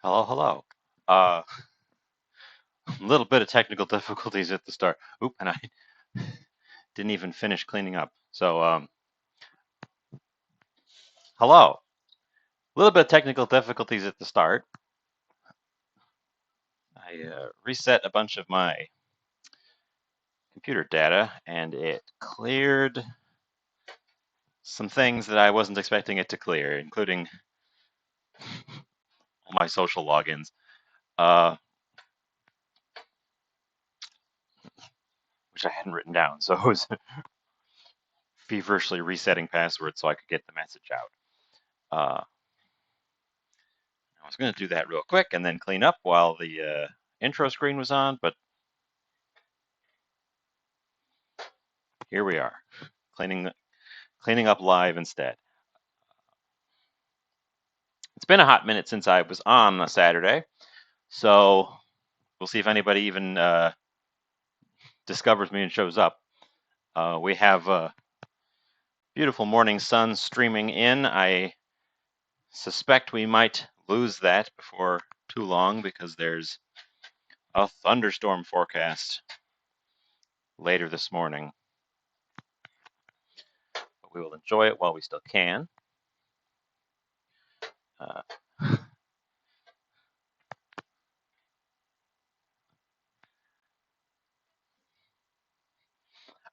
Hello, hello. A little bit of technical difficulties at the start. Oop, and I didn't even finish cleaning up. Hello. A little bit of technical difficulties at the start. I reset a bunch of my computer data, and it cleared some things that I wasn't expecting it to clear, including all my social logins, uh, which I hadn't written down. So I was feverishly resetting passwords so I could get the message out. I was going to do that real quick and then clean up while the intro screen was on, but here we are, cleaning up live instead. It's been a hot minute since I was on a Saturday, so we'll see if anybody even discovers me and shows up. We have a beautiful morning sun streaming in. I suspect we might lose that before too long because there's a thunderstorm forecast later this morning. But we will enjoy it while we still can.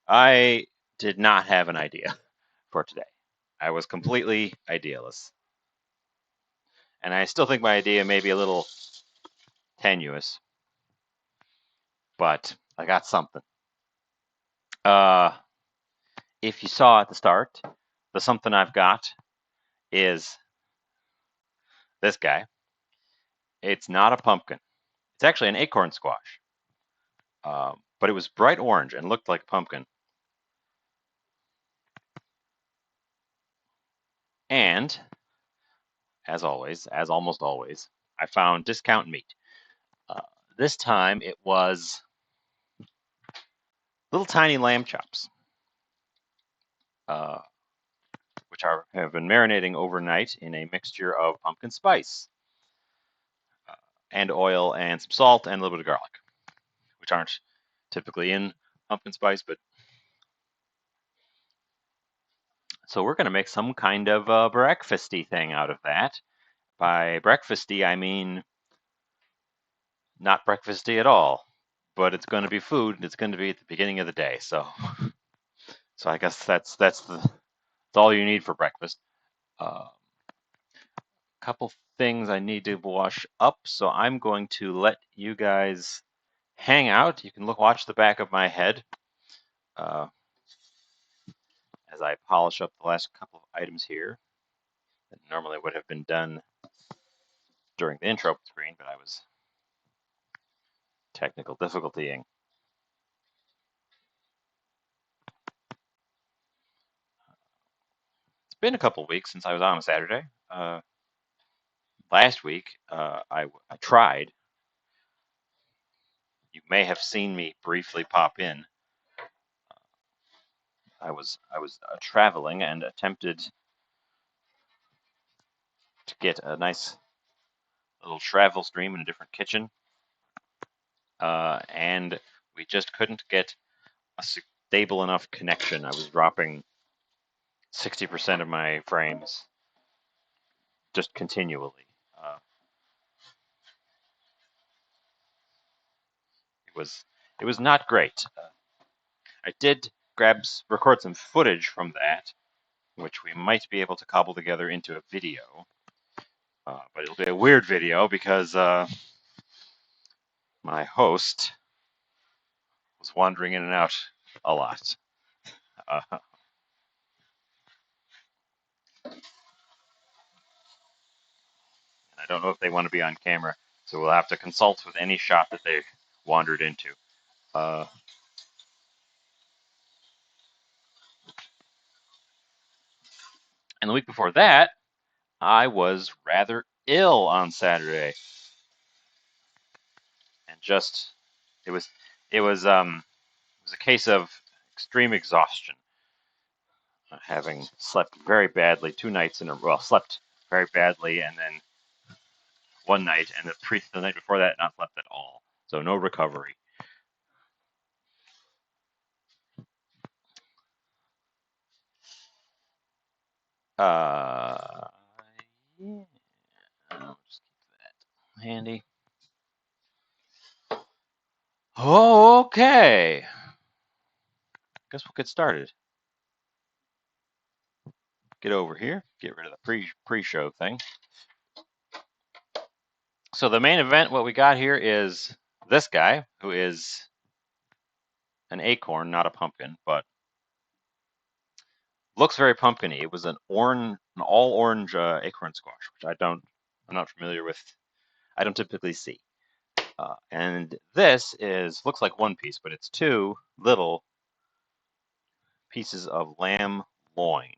I did not have an idea for today. I was completely idealist. And I still think my idea may be a little tenuous, but I got something. If you saw at the start, the something I've got is this guy. It's not a pumpkin. It's actually an acorn squash. But it was bright orange and looked like a pumpkin. And, as always, as almost always, I found discount meat. This time it was little tiny lamb chops, which have been marinating overnight in a mixture of pumpkin spice and oil and some salt and a little bit of garlic, which aren't typically in pumpkin spice, but so we're going to make some kind of a breakfasty thing out of that. By breakfasty, I mean not breakfasty at all, but it's going to be food. It's going to be at the beginning of the day, so I guess that's all you need for breakfast. Couple things I need to wash up, so I'm going to let you guys hang out. You can watch the back of my head as I polish up the last couple of items here that normally would have been done during the intro screen, but I was technical difficultying. It's been a couple of weeks since I was on a Saturday. Last week, I tried. You may have seen me briefly pop in. I was traveling and attempted to get a nice little travel stream in a different kitchen, and we just couldn't get a stable enough connection. I was dropping 60% of my frames just continually. It was not great. I did record some footage from that, which we might be able to cobble together into a video. But it'll be a weird video because my host was wandering in and out a lot. And I don't know if they want to be on camera, so we'll have to consult with any shot that they wandered into. And the week before that, I was rather ill on Saturday, and just it was a case of extreme exhaustion, having slept very badly 2 nights in a row. Well, slept very badly and then one night, and the night before that not slept at all. So no recovery. Uh, yeah. I'll just keep that handy. Okay. Guess we'll get started. Get over here. Get rid of the pre-show thing. So the main event, what we got here is this guy, who is an acorn, not a pumpkin, but looks very pumpkiny. It was an all orange acorn squash, which I'm not familiar with. I don't typically see. And this looks like one piece, but it's two little pieces of lamb loin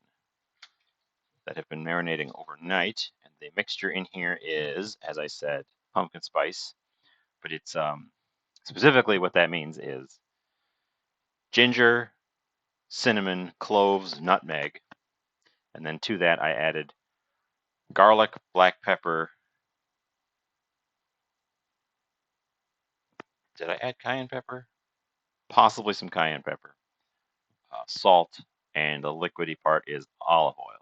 that have been marinating overnight. And the mixture in here is, as I said, pumpkin spice, but it's specifically what that means is ginger, cinnamon, cloves, nutmeg, and then to that I added garlic, black pepper. Did I add cayenne pepper? Possibly some cayenne pepper, salt, and the liquidy part is olive oil.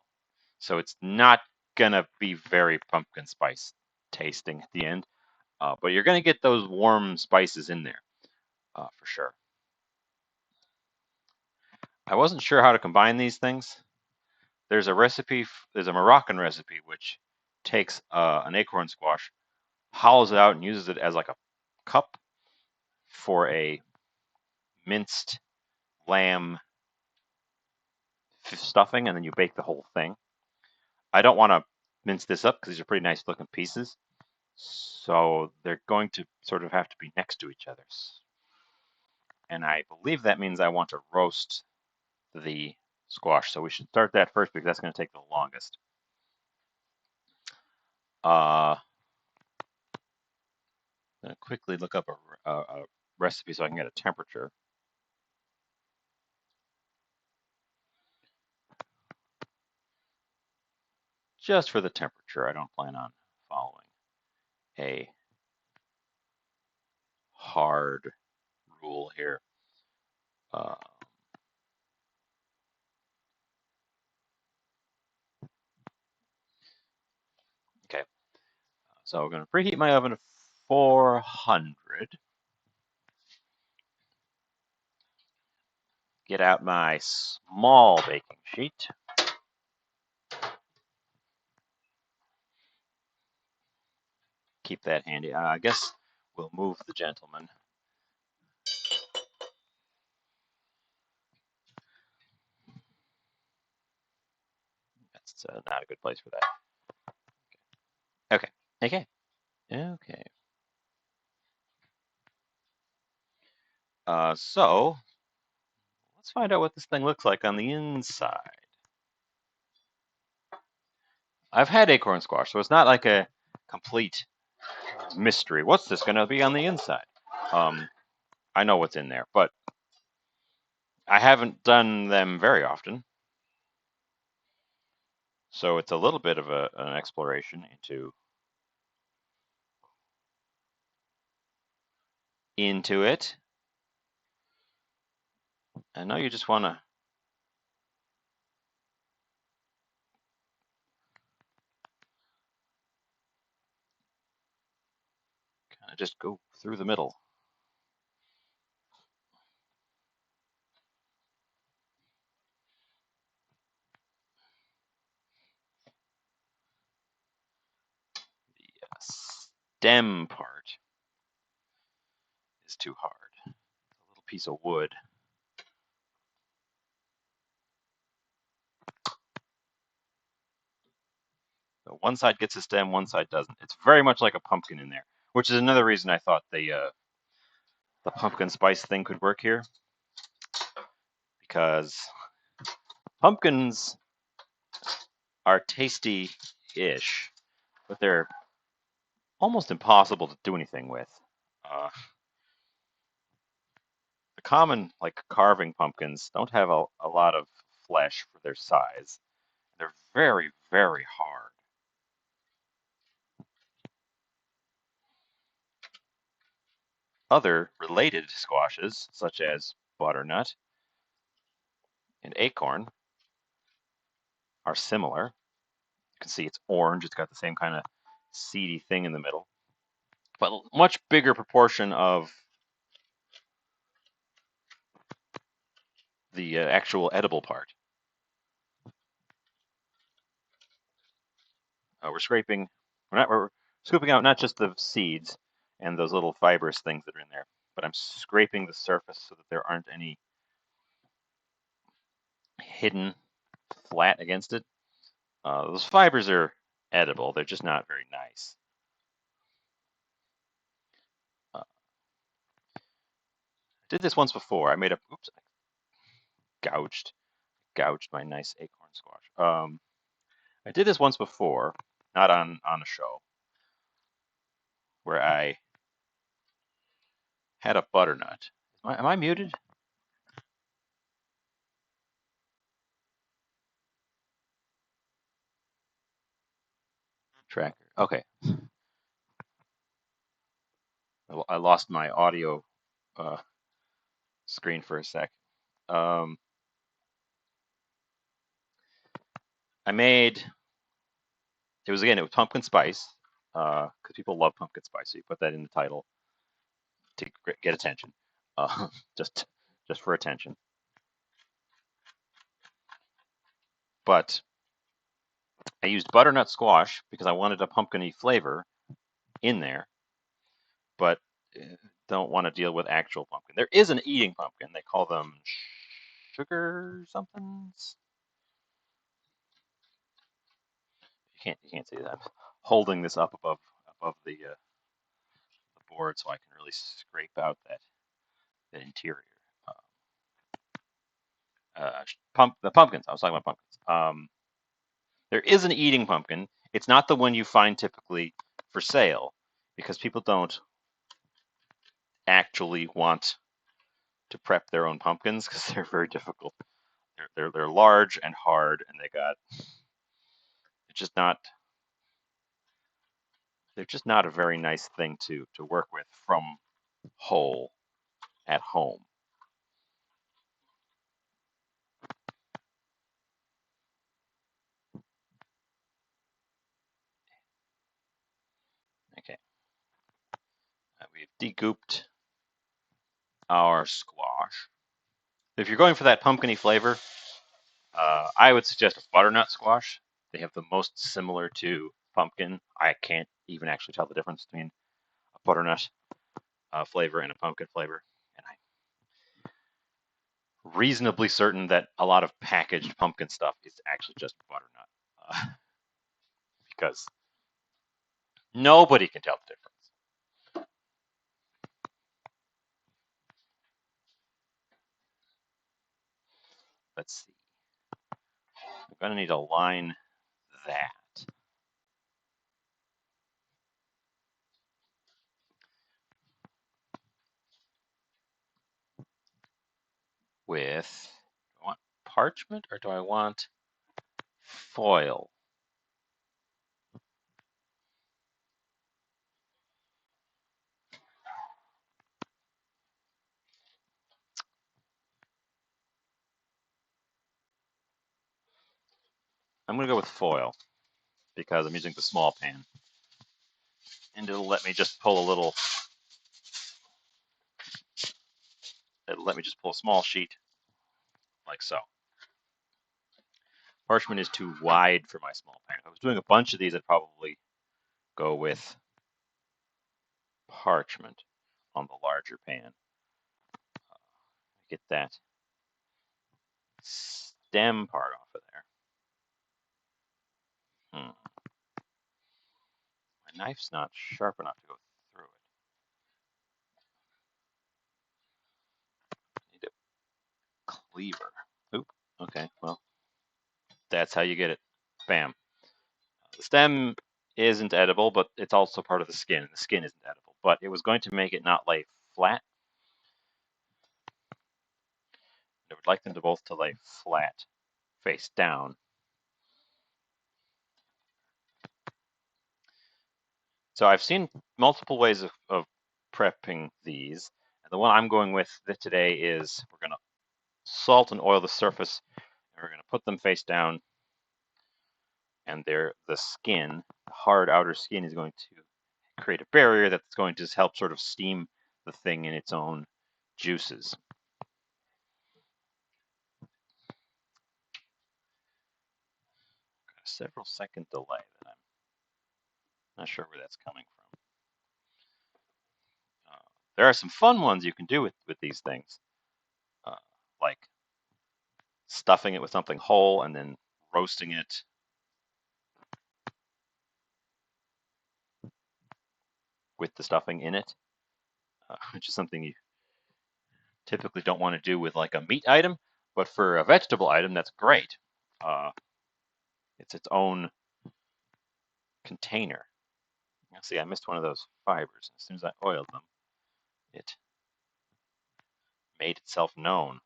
So it's not gonna be very pumpkin spice tasting at the end, but you're gonna get those warm spices in there for sure. I wasn't sure how to combine these things. There's a Moroccan recipe which takes an acorn squash, hollows it out, and uses it as like a cup for a minced lamb stuffing, and then you bake the whole thing. I don't want to mince this up because these are pretty nice looking pieces, so they're going to sort of have to be next to each other. And I believe that means I want to roast the squash, so we should start that first because that's going to take the longest. I'm going to quickly look up a recipe so I can get a temperature. Just for the temperature, I don't plan on following a hard rule here. Uh, okay, so we're going to preheat my oven to 400. Get out my small baking sheet. Keep that handy. I guess we'll move the gentleman. That's not a good place for that. Okay. Okay. Okay. So let's find out what this thing looks like on the inside. I've had acorn squash, so it's not like a complete mystery. What's this going to be on the inside? I know what's in there, but I haven't done them very often. So it's a little bit of an exploration into it. I know you just want to kind of just go through the middle. The stem part is too hard. A little piece of wood. So one side gets a stem, one side doesn't. It's very much like a pumpkin in there, which is another reason I thought the pumpkin spice thing could work here, because pumpkins are tasty-ish, but they're almost impossible to do anything with. The common, like carving pumpkins, don't have a lot of flesh for their size. They're very, very hard. Other related squashes, such as butternut and acorn, are similar. You can see it's orange. It's got the same kind of seedy thing in the middle, but much bigger proportion of the actual edible part. We're scraping, we're scooping out not just the seeds and those little fibrous things that are in there, but I'm scraping the surface so that there aren't any hidden flat against it. Those fibers are edible. They're just not very nice. I did this once before. I made a, oops, I gouged my nice acorn squash. I did this once before, not on a show, where I had a butternut. Am I muted? Tracker. Okay. I lost my audio uh, screen for a sec. Um, I made it was pumpkin spice because people love pumpkin spice. So you put that in the title to get attention, uh, just just for attention. But I used butternut squash because I wanted a pumpkin-y flavor in there, but don't want to deal with actual pumpkin. There is an eating pumpkin. They call them sugar somethings. You can't see that. I'm holding this up above the board so I can really scrape out that interior. The pumpkins. I was talking about pumpkins. There is an eating pumpkin. It's not the one you find typically for sale because people don't actually want to prep their own pumpkins because they're very difficult. They're it's and hard, and just not they're just not a very nice thing to work with from whole at home. Okay, we've degooped our squash. If you're going for that pumpkin-y flavor, I would suggest a butternut squash. They have the most similar to pumpkin. I can't even actually tell the difference between a butternut flavor and a pumpkin flavor. And I'm reasonably certain that a lot of packaged pumpkin stuff is actually just butternut because nobody can tell the difference. Let's see. We're going to need to line that. With, do I want parchment or do I want foil? I'm going to go with foil because I'm using the small pan. And it'll let me just pull a little, it'll let me just pull a small sheet like so. Parchment is too wide for my small pan. If I was doing a bunch of these, I'd probably go with parchment on the larger pan. Get that stem part off of there. My knife's not sharp enough to go through it. I need a cleaver. Oop. Okay, well, that's how you get it. Bam. The stem isn't edible, but it's also part of the skin, and the skin isn't edible. But it was going to make it not lay flat. I would like them to both to lay flat, face down. So I've seen multiple ways of prepping these. And the one I'm going with today is we're going to salt and oil the surface, and we're going to put them face down, and the skin, the hard outer skin, is going to create a barrier that's going to help sort of steam the thing in its own juices. Got a several second delay that I'm not sure where that's coming from. There are some fun ones you can do with these things, like stuffing it with something whole and then roasting it. With the stuffing in it, which is something you typically don't want to do with like a meat item, but for a vegetable item, that's great. It's its own container. See, I missed one of those fibers. As soon as I oiled them, it made itself known.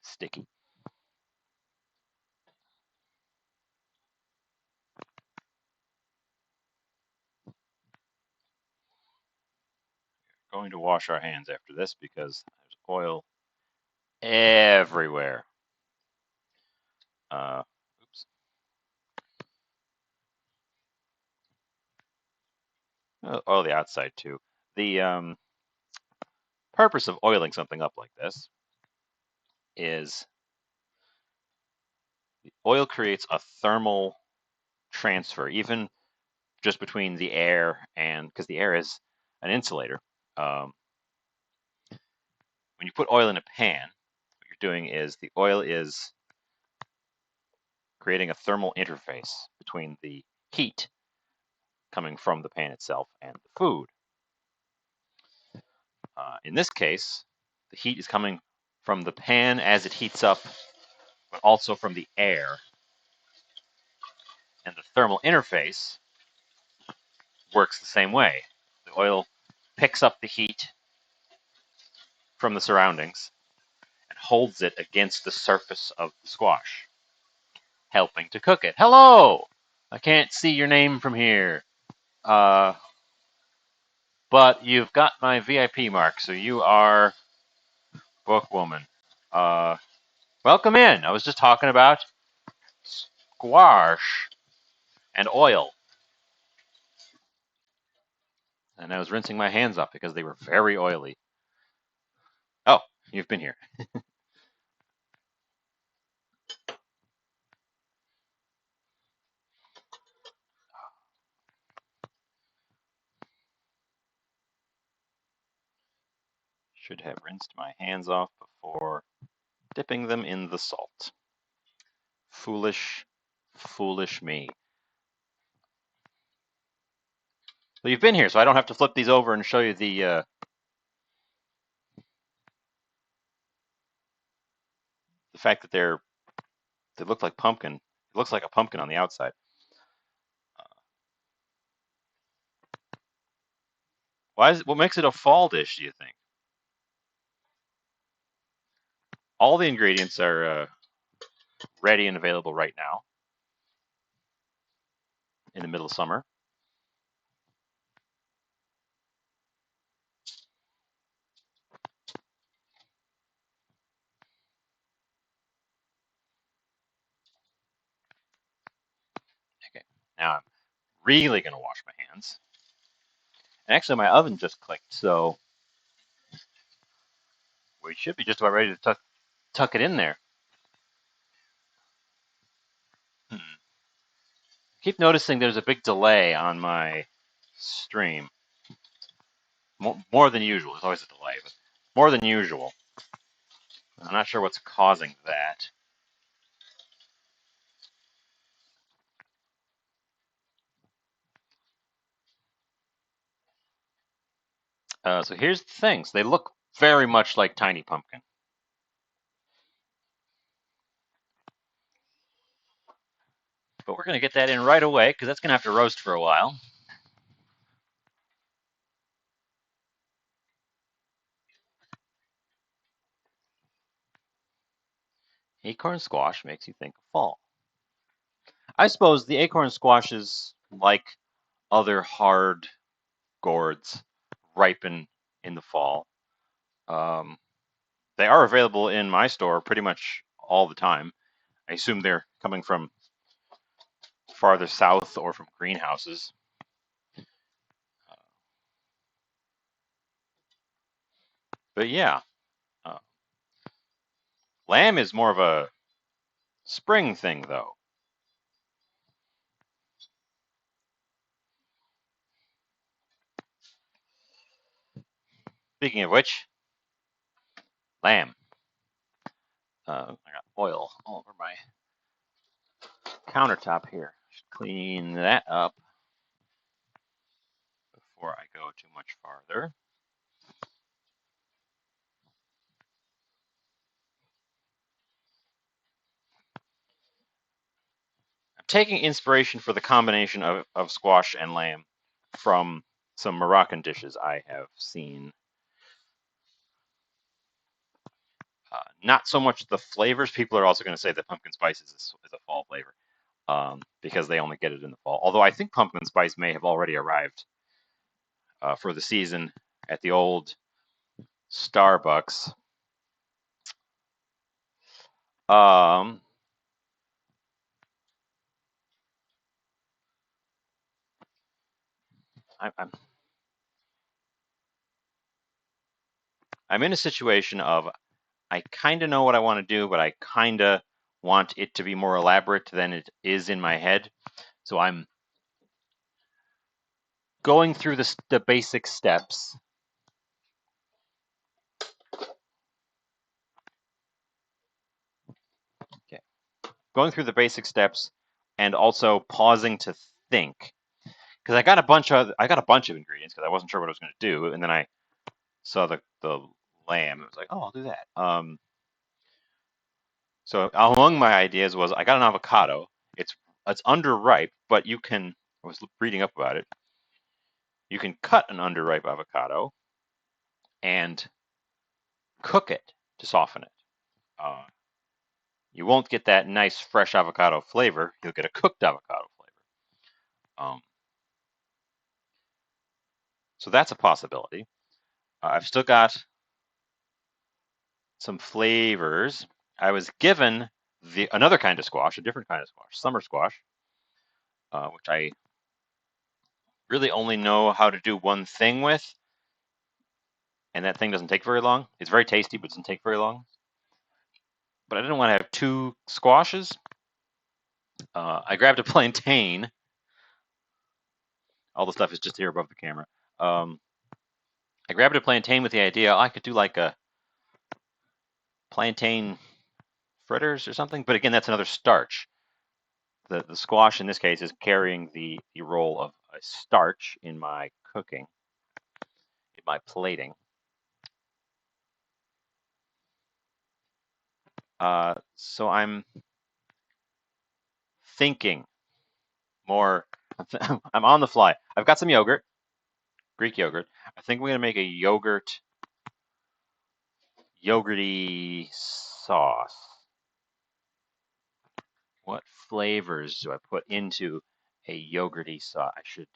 Sticky. We're going to wash our hands after this because there's oil everywhere. Oops. Oil the outside too. The purpose of oiling something up like this is the oil creates a thermal transfer, even just between the air and, because the air is an insulator. When you put oil in a pan, what you're doing is the oil is creating a thermal interface between the heat coming from the pan itself and the food. In this case, the heat is coming from the pan as it heats up, but also from the air. And the thermal interface works the same way. The oil picks up the heat from the surroundings and holds it against the surface of the squash, helping to cook it. Hello! I can't see your name from here. But you've got my VIP mark, so you are Bookwoman. Welcome in. I was just talking about squash and oil. And I was rinsing my hands off because they were very oily. Oh, you've been here. Should have rinsed my hands off before dipping them in the salt. Foolish, foolish me. Well, you've been here, so I don't have to flip these over and show you the fact that they look like pumpkin. It looks like a pumpkin on the outside. What makes it a fall dish, do you think? All the ingredients are ready and available right now in the middle of summer. Okay, now I'm really going to wash my hands. And actually, my oven just clicked, so we should be just about ready to tuck it in there. Keep noticing there's a big delay on my stream. More than usual. There's always a delay, but more than usual. I'm not sure what's causing that. So here's the things. They look very much like Tiny Pumpkin. But we're going to get that in right away because that's going to have to roast for a while. Acorn squash makes you think of fall. I suppose the acorn squashes, like other hard gourds, ripen in the fall. Um, they are available in my store pretty much all the time. I assume they're coming from farther south or from greenhouses. But yeah, uh, lamb is more of a spring thing, though. Speaking of which, lamb. I got oil all over my countertop here. Should clean that up before I go too much farther. I'm taking inspiration for the combination of squash and lamb from some Moroccan dishes I have seen. Not so much the flavors. People are also going to say that pumpkin spice is a fall flavor because they only get it in the fall. Although I think pumpkin spice may have already arrived for the season at the old Starbucks. Um, I, I'm in a situation of I kind of know what I want to do, but I kind of want it to be more elaborate than it is in my head. So I'm going through the basic steps. Okay. Going through the basic steps and also pausing to think because I got a bunch of ingredients because I wasn't sure what I was going to do, and then I saw the lamb. It was like, oh, I'll do that. So among my ideas was I got an avocado. It's underripe, but you can. I was reading up about it. You can cut an underripe avocado and cook it to soften it. Uh, you won't get that nice fresh avocado flavor. You'll get a cooked avocado flavor. Um, so that's a possibility. I've still got some flavors. I was given the another kind of squash, a different kind of squash, summer squash, which I really only know how to do one thing with, and that thing doesn't take very long. It's very tasty, but it doesn't take very long. But I didn't want to have two squashes. I grabbed a plantain. All the stuff is just here above the camera. I grabbed a plantain with the idea I could do like a plantain fritters or something. But again, that's another starch. The squash in this case is carrying the role of a starch in my cooking, in my plating. So I'm thinking more. I'm on the fly. I've got some yogurt, Greek yogurt. I think we're gonna make a yogurty sauce. What flavors do I put into a yogurty sauce? I should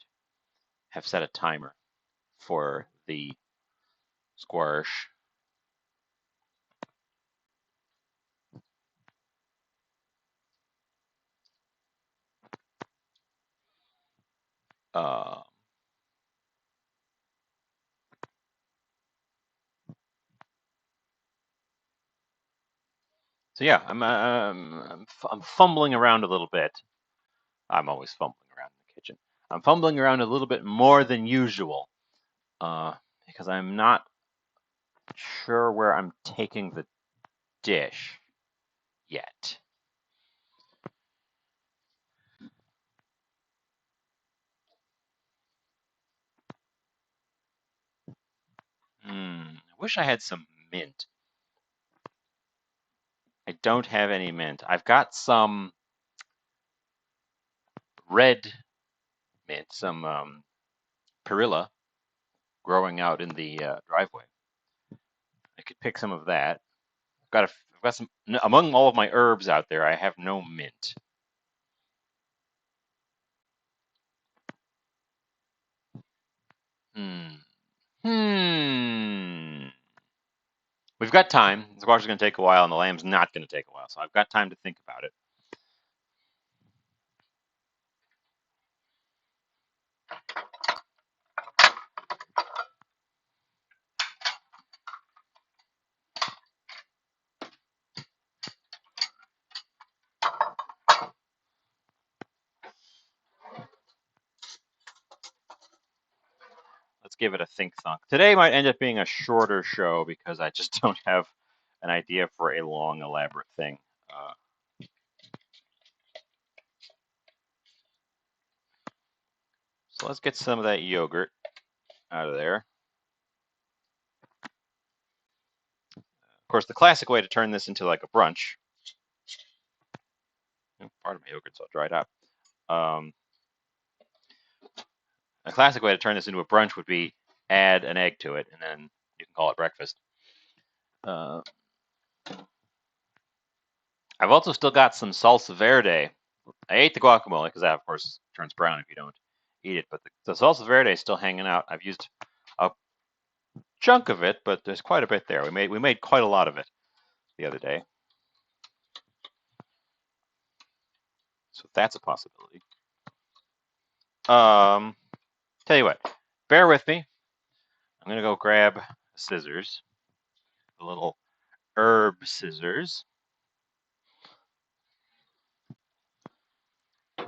have set a timer for the squash. Uh, so yeah, I'm fumbling around a little bit. I'm always fumbling around in the kitchen. I'm fumbling around a little bit more than usual uh, because I'm not sure where I'm taking the dish yet. I wish I had some mint. I don't have any mint. I've got some red mint, some perilla growing out in the driveway. I could pick some of that. I've got got some among all of my herbs out there. I have no mint. Hmm. Hmm. We've got time. The squash is going to take a while, and the lamb's not going to take a while, so I've got time to think about it. Let's give it a think thunk. Today might end up being a shorter show because I just don't have an idea for a long, elaborate thing. So let's get some of that yogurt out of there. Of course, the classic way to turn this into like a brunch. Part of my yogurt's all dried up. A classic way to turn this into a brunch would be add an egg to it, and then you can call it breakfast. I've also still got some salsa verde. I ate the guacamole because that, of course, turns brown if you don't eat it. But the salsa verde is still hanging out. I've used a chunk of it, but there's quite a bit there. We made quite a lot of it the other day, so that's a possibility. Tell you what, bear with me. I'm gonna go grab scissors, the little herb scissors. I'm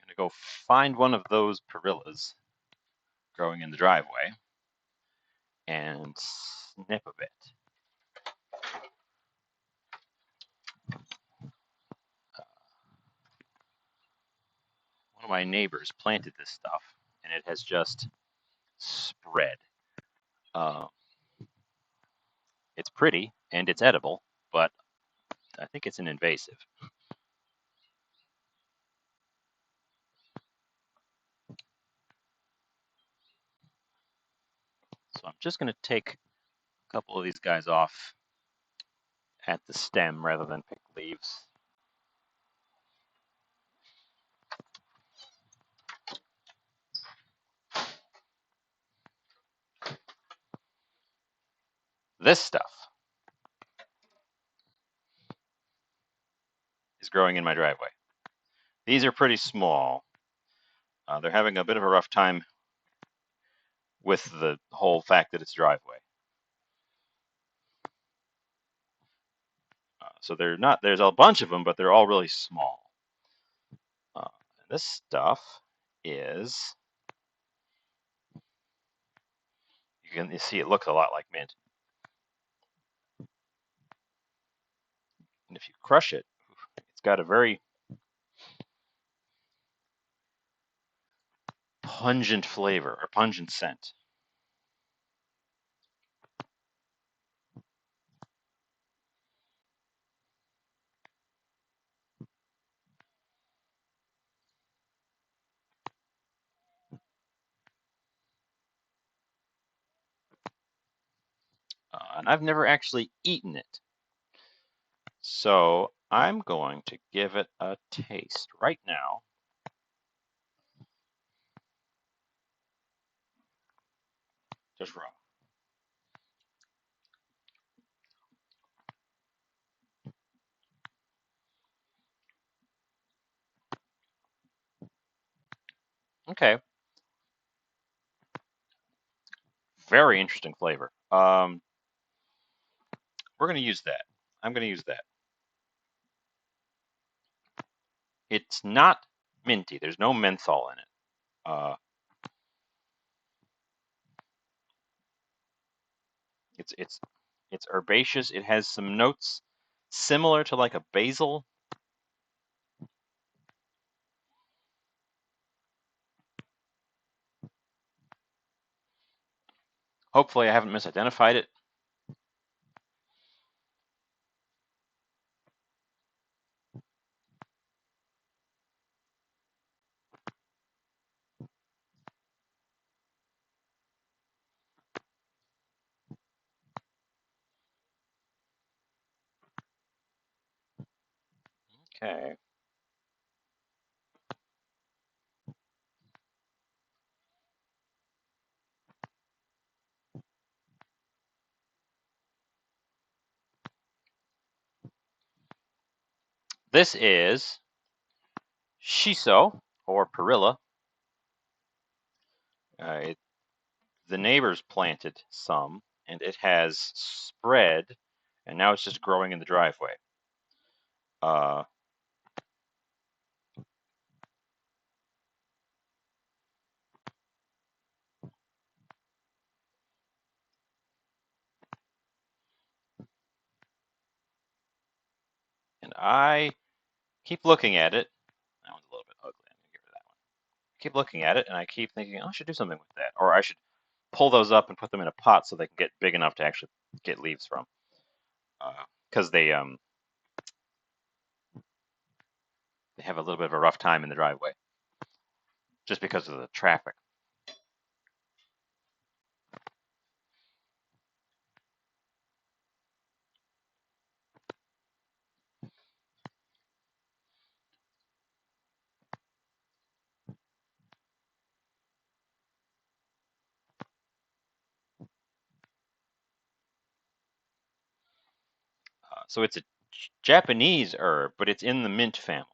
gonna go find one of those perillas growing in the driveway and snip a bit. One of my neighbors planted this stuff, and it has just spread. Uh, it's pretty and it's edible, but I think it's an invasive. So I'm just going to take a couple of these guys off at the stem rather than pick leaves. This stuff is growing in my driveway. These are pretty small. They're having a bit of a rough time with the whole fact that it's driveway. So they're not. There's a bunch of them, but they're all really small. This stuff is. You see, it looks a lot like mint. And if you crush it, it's got a very pungent flavor or pungent scent. And I've never actually eaten it. So I'm going to give it a taste right now. Just raw. Okay. Very interesting flavor. We're going to use that. I'm going to use that. It's not minty. There's no menthol in it. It's herbaceous. It has some notes similar to like a basil. Hopefully I haven't misidentified it. Okay. This is shiso, or perilla. It, the neighbors planted some, and it has spread, and now it's just growing in the driveway. Uh, and I keep looking at it. That one's a little bit ugly. I'm gonna get rid of that one. I keep looking at it, and I keep thinking, oh, I should do something with that, or I should pull those up and put them in a pot so they can get big enough to actually get leaves from. Because they have a little bit of a rough time in the driveway, just because of the traffic. So it's a Japanese herb, but it's in the mint family.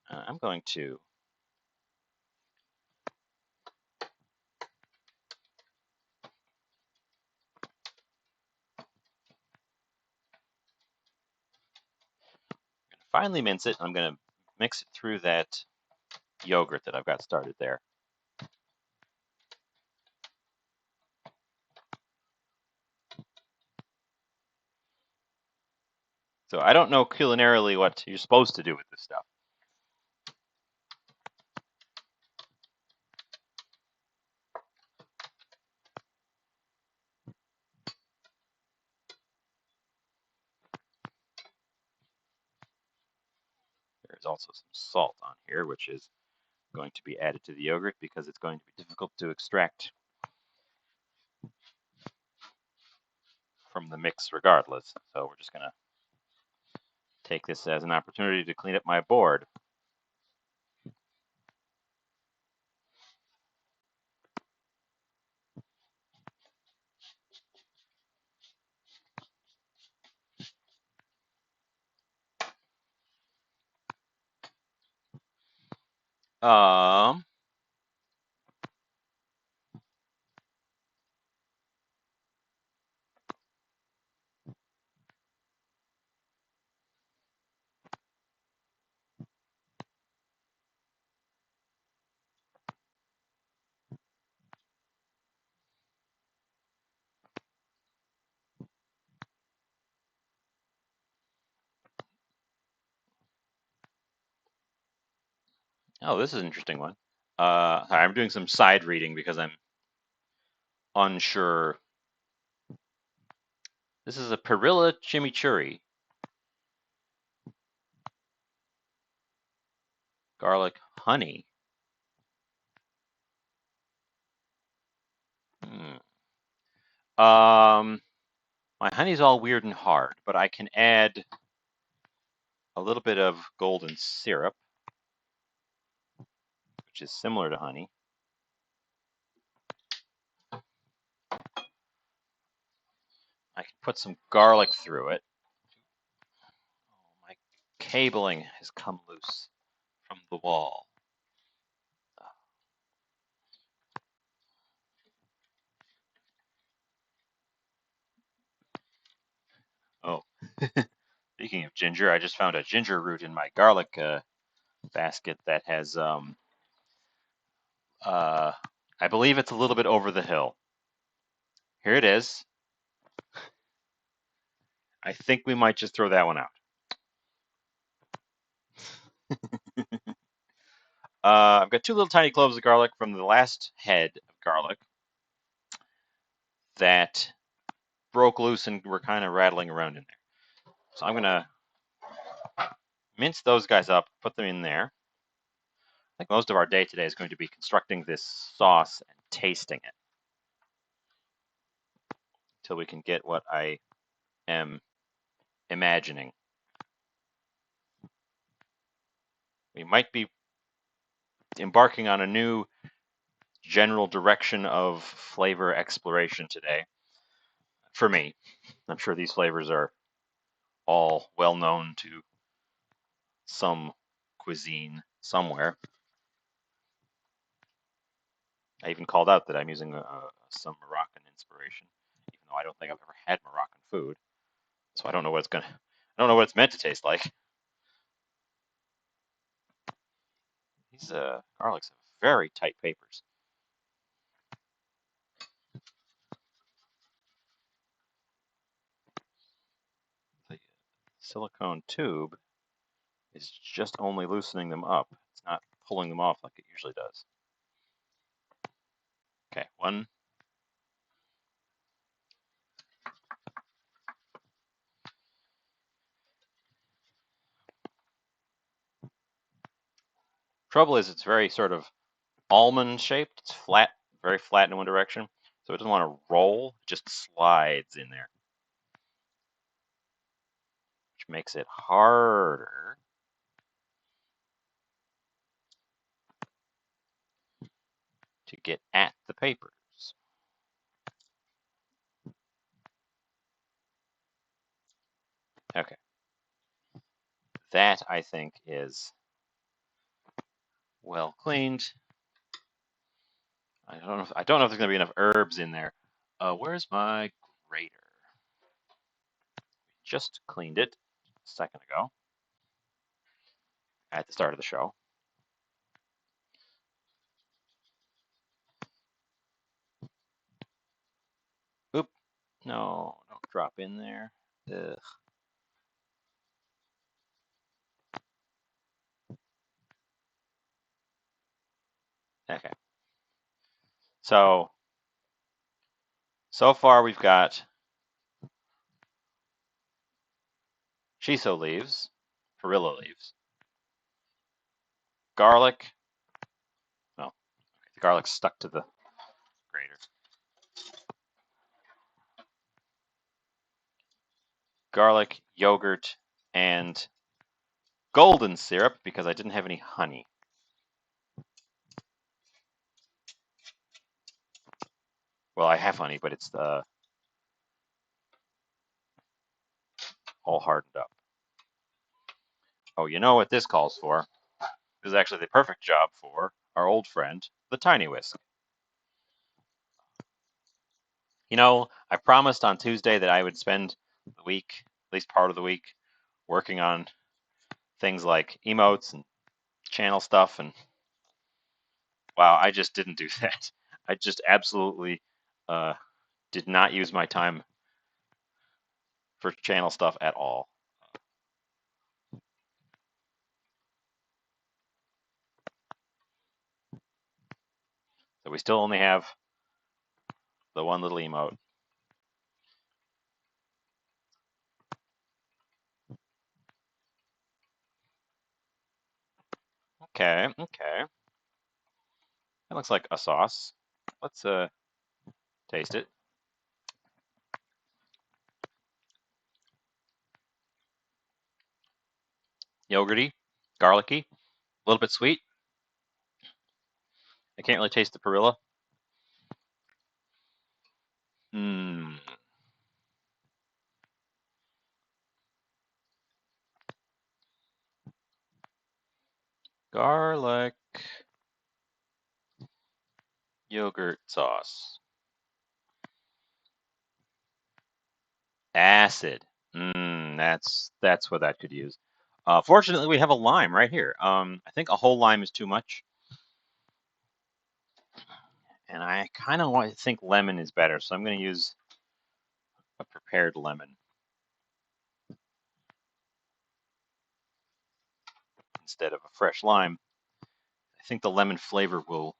I'm going to finely mince it. I'm going to mix it through that yogurt that I've got started there. So I don't know culinarily what you're supposed to do with this stuff. There's also some salt on here, which is going to be added to the yogurt because it's going to be difficult to extract from the mix regardless. So we're just going to take this as an opportunity to clean up my board. Um, oh, this is an interesting one. I'm doing some side reading because I'm unsure. This is a perilla chimichurri. Garlic honey. Hmm. My honey's all weird and hard, but I can add a little bit of golden syrup, which is similar to honey. I can put some garlic through it. Oh, my cabling has come loose from the wall. Oh, speaking of ginger, I just found a ginger root in my garlic basket that has, I believe it's a little bit over the hill. Here it is. I think we might just throw that one out. I've got two little tiny cloves of garlic from the last head of garlic that broke loose and were kind of rattling around in there. So I'm going to mince those guys up, put them in there. I think most of our day today is going to be constructing this sauce and tasting it until we can get what I am imagining. We might be embarking on a new general direction of flavor exploration today. For me, I'm sure these flavors are all well known to some cuisine somewhere. I even called out that I'm using some Moroccan inspiration, even though I don't think I've ever had Moroccan food, so I don't know what it's gonna. I don't know what it's meant to taste like. These garlics have very tight papers. The silicone tube is just only loosening them up. It's not pulling them off like it usually does. Okay, one. Trouble is, it's very sort of almond shaped. It's flat, very flat in one direction, so it doesn't want to roll. It just slides in there, which makes it harder to get at the papers. Okay, that I think is well cleaned. I don't know if there's gonna be enough herbs in there. Where's my grater? Just cleaned it a second ago at the start of the show. Oop! No, don't drop in there. Ugh. Okay. So far we've got shiso leaves, perilla leaves, garlic. Well, the garlic's stuck to the grater. Garlic, yogurt, and golden syrup because I didn't have any honey. Well, I have honey, but it's all hardened up. Oh, you know what this calls for? This is actually the perfect job for our old friend, the Tiny Whisk. You know, I promised on Tuesday that I would spend the week, at least part of the week, working on things like emotes and channel stuff, and wow, I just didn't do that. I just absolutely uh, did not use my time for channel stuff at all. So we still only have the one little emote. Okay, okay. That looks like a sauce. Let's taste it. Yogurty, garlicky, a little bit sweet. I can't really taste the perilla. Mmm. Garlic yogurt sauce. Acid. That's what that could use. Fortunately, we have a lime right here. I think a whole lime is too much, and I kind of think lemon is better, so I'm going to use a prepared lemon instead of a fresh lime. I think the lemon flavor will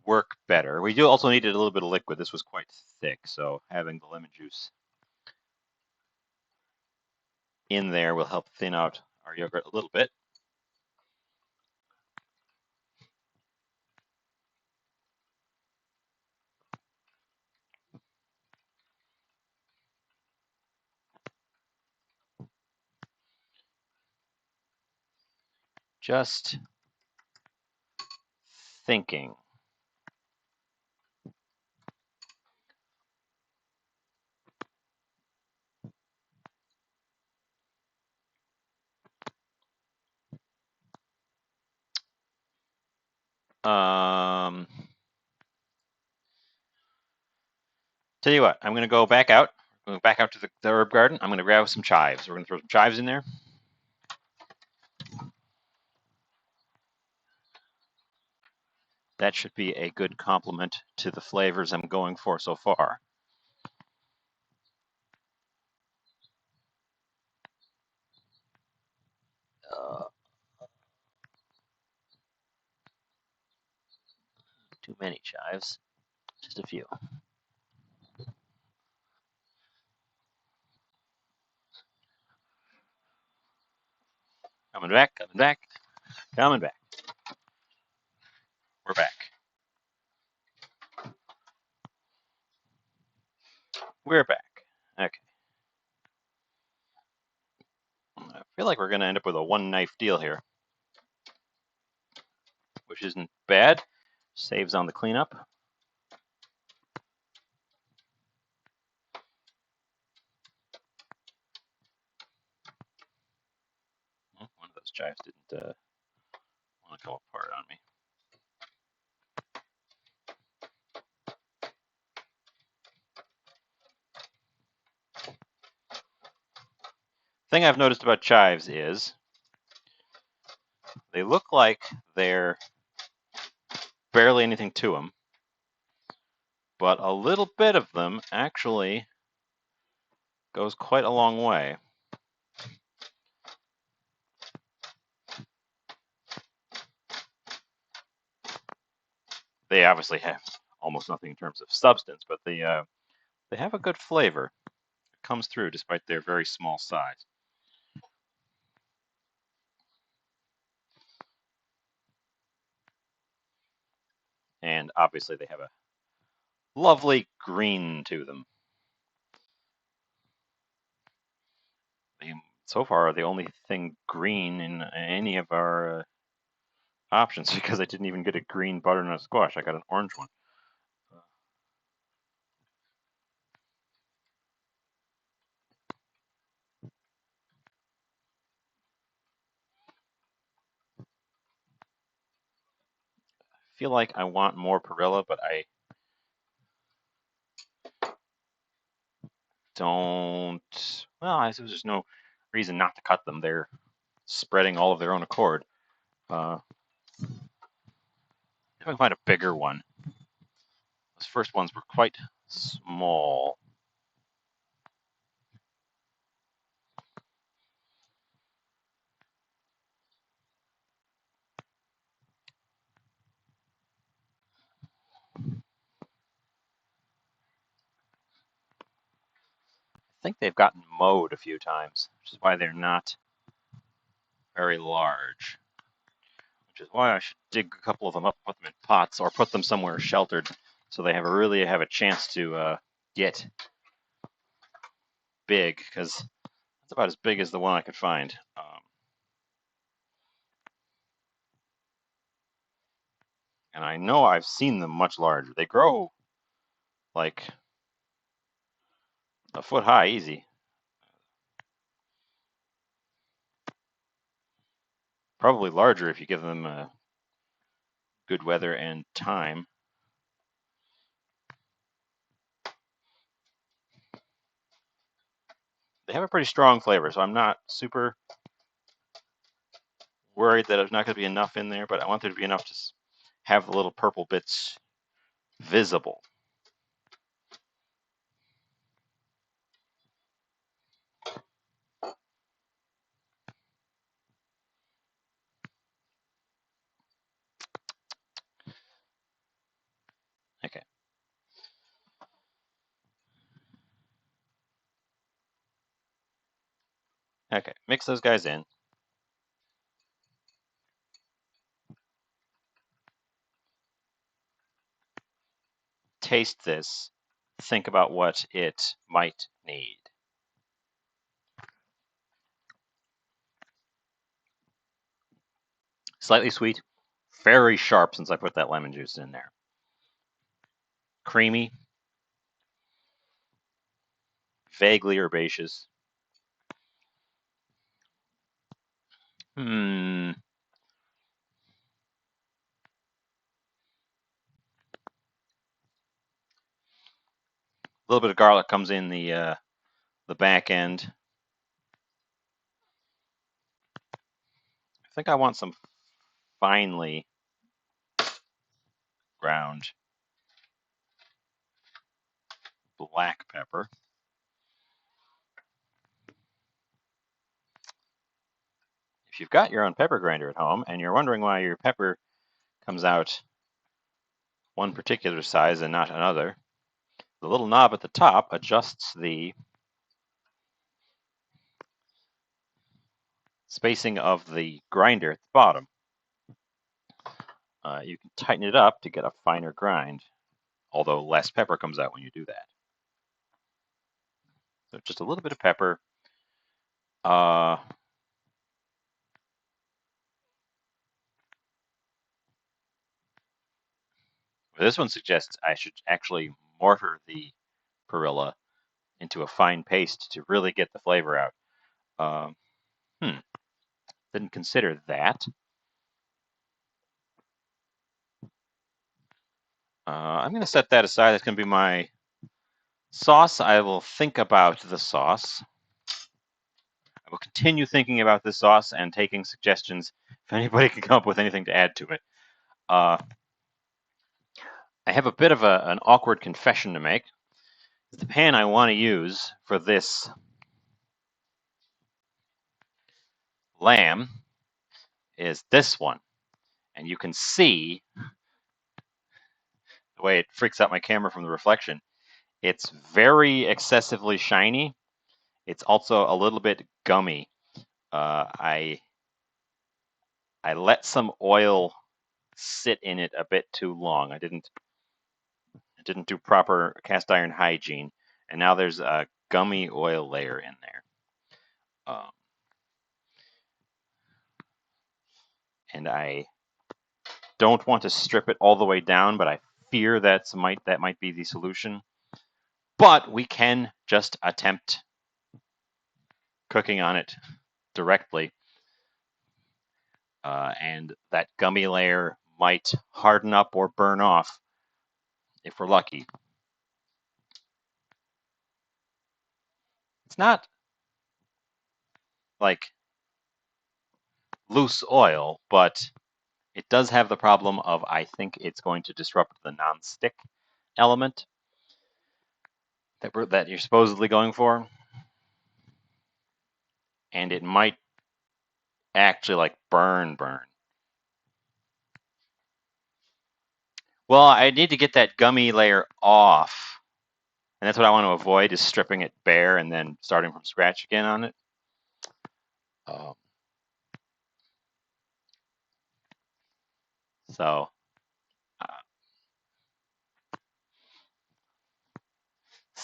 work better. We do also needed a little bit of liquid. This was quite thick, so having the lemon juice in there will help thin out our yogurt a little bit. Just thinking. Tell you what, I'm going to go back out. Going back out to the herb garden. I'm going to grab some chives. We're going to throw some chives in there. That should be a good complement to the flavors I'm going for so far. Too many chives. Just a few. Coming back, coming back, coming back. We're back. We're back. Okay. I feel like we're going to end up with a one knife deal here, which isn't bad. Saves on the cleanup. One of those chives didn't want to come apart on me. Thing I've noticed about chives is they look like they're barely anything to them, but a little bit of them actually goes quite a long way. They obviously have almost nothing in terms of substance, but they have a good flavor. It comes through despite their very small size. And obviously they have a lovely green to them. They, so far, are the only thing green in any of our options because I didn't even get a green butternut squash. I got an orange one. I feel like I want more perilla, but I don't. Well, I suppose there's no reason not to cut them. They're spreading all of their own accord. If I can find a bigger one. Those first ones were quite small. I think they've gotten mowed a few times, which is why they're not very large. Which is why I should dig a couple of them up, put them in pots, or put them somewhere sheltered, so they really have a chance to get big. Because that's about as big as the one I could find. And I know I've seen them much larger. They grow like a foot high, easy. Probably larger if you give them good weather and time. They have a pretty strong flavor, so I'm not super worried that there's not going to be enough in there, but I want there to be enough to have the little purple bits visible. Okay. Okay, mix those guys in. Taste this. Think about what it might need. Slightly sweet, very sharp since I put that lemon juice in there. Creamy, vaguely herbaceous. A little bit of garlic comes in the back end. I think I want some finely ground black pepper. If you've got your own pepper grinder at home and you're wondering why your pepper comes out one particular size and not another, the little knob at the top adjusts the spacing of the grinder at the bottom. You can tighten it up to get a finer grind, although less pepper comes out when you do that. So just a little bit of pepper. This one suggests I should actually mortar the perilla into a fine paste to really get the flavor out. Didn't consider that. I'm going to set that aside. That's going to be my sauce. I will think about the sauce. I will continue thinking about this sauce and taking suggestions if anybody can come up with anything to add to it. I have a bit of an awkward confession to make. The pan I want to use for this lamb is this one. And you can see the way it freaks out my camera from the reflection. It's very excessively shiny. It's also a little bit gummy. I let some oil sit in it a bit too long. I didn't do proper cast iron hygiene, and now there's a gummy oil layer in there. And I don't want to strip it all the way down, but I fear that might be the solution. But we can just attempt cooking on it directly, and that gummy layer might harden up or burn off if we're lucky. It's not like loose oil, but it does have the problem of I think it's going to disrupt the non-stick element that you're supposedly going for, and it might actually like burn. Well, I need to get that gummy layer off, and that's what I want to avoid, is stripping it bare and then starting from scratch again on it.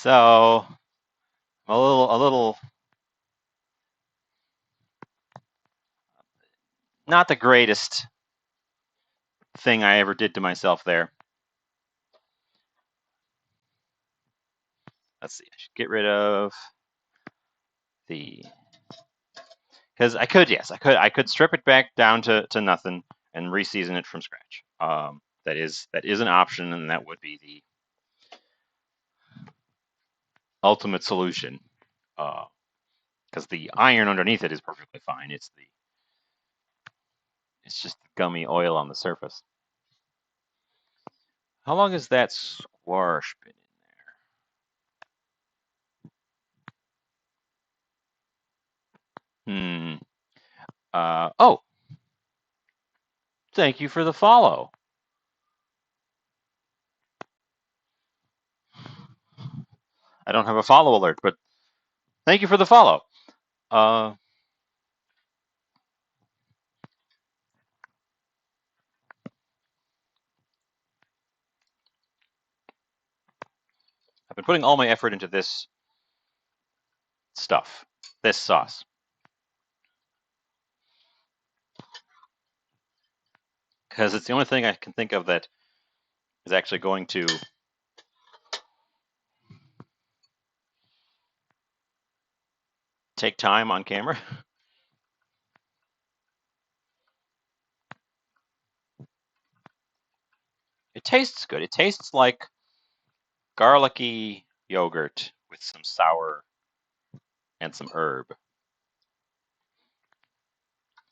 So a little not the greatest thing I ever did to myself there. Let's see, I should get rid of because I could strip it back down to nothing and re-season it from scratch. That is an option, and that would be the ultimate solution. Because the iron underneath it is perfectly fine. It's just the gummy oil on the surface. How long has that squash been in there? Oh, thank you for the follow. I don't have a follow alert, but thank you for the follow. I've been putting all my effort into this stuff, this sauce. because it's the only thing I can think of that is actually going to take time on camera. It tastes good. It tastes like garlicky yogurt with some sour and some herb,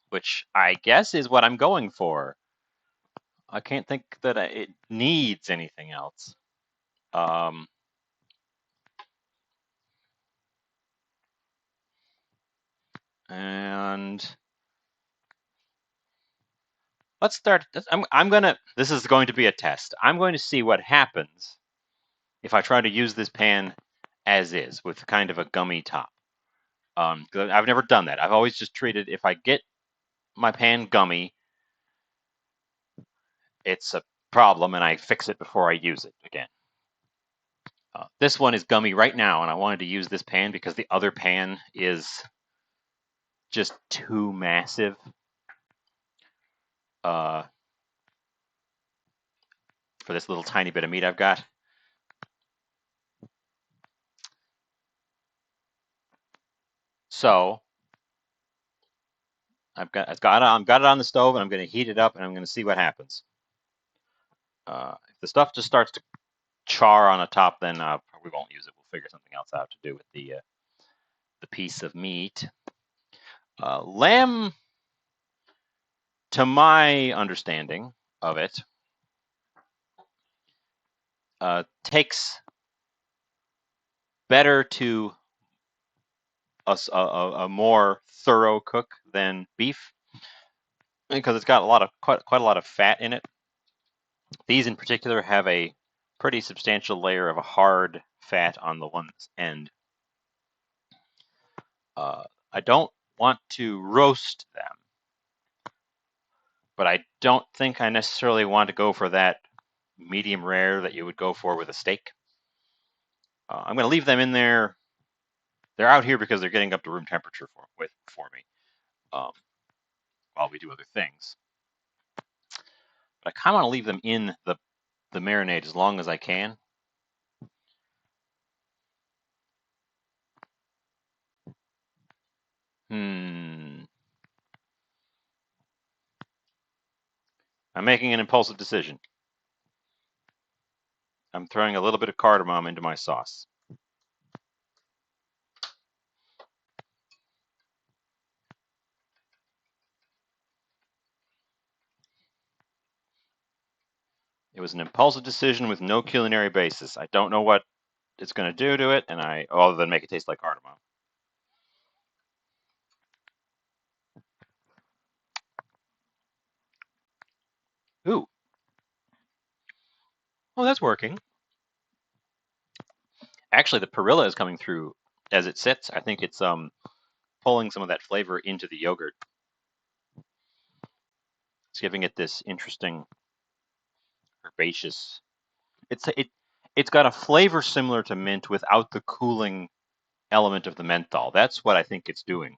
which I guess is what I'm going for. I can't think that it needs anything else. Um, and let's start. I'm gonna. This is going to be a test. I'm going to see what happens if I try to use this pan as is with kind of a gummy top. 'Cause I've never done that. I've always just treated if I get my pan gummy, it's a problem, and I fix it before I use it again. This one is gummy right now, and I wanted to use this pan because the other pan is just too massive. Uh, for this little tiny bit of meat I've got. So I've got it on the stove, and I'm going to heat it up, and I'm going to see what happens. If the stuff just starts to char on the top, then we won't use it. We'll figure something else out to do with the piece of meat. Lamb, to my understanding of it, takes better to a more thorough cook than beef because it's got quite a lot of fat in it. These in particular have a pretty substantial layer of a hard fat on the one's end. I don't want to roast them, but I don't think I necessarily want to go for that medium rare that you would go for with a steak. I'm going to leave them in there. They're out here because they're getting up to room temperature for me while we do other things. But I kind of want to leave them in the marinade as long as I can. I'm making an impulsive decision. I'm throwing a little bit of cardamom into my sauce. It was an impulsive decision with no culinary basis. I don't know what it's going to do to it, and other than make it taste like cardamom. Ooh. Oh, that's working. Actually, the perilla is coming through as it sits. I think it's pulling some of that flavor into the yogurt. It's giving it this interesting herbaceous. It's got a flavor similar to mint without the cooling element of the menthol. That's what I think it's doing.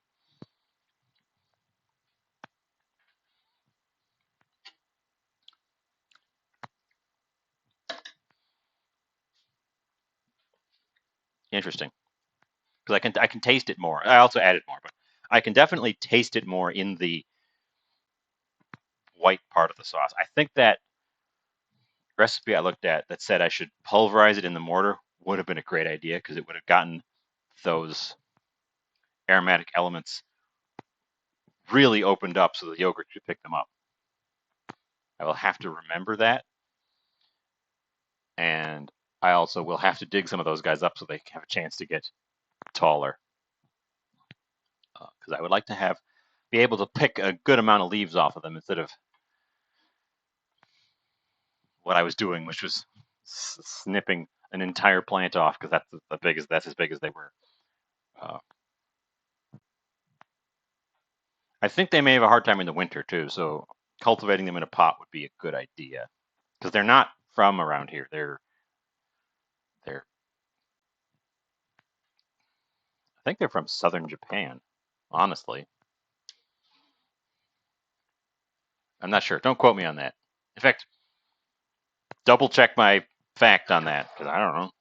Interesting, because I can taste it more. I also added more, but I can definitely taste it more in the white part of the sauce. I think that recipe I looked at that said I should pulverize it in the mortar would have been a great idea because it would have gotten those aromatic elements really opened up so the yogurt could pick them up. I will have to remember that. And I also will have to dig some of those guys up so they have a chance to get taller. Because I would like to be able to pick a good amount of leaves off of them instead of what I was doing, which was snipping an entire plant off because that's as big as they were. I think they may have a hard time in the winter too, so cultivating them in a pot would be a good idea because they're not from around here. They're I think they're from southern Japan, honestly. I'm not sure. Don't quote me on that. In fact, double check my fact on that because I don't know.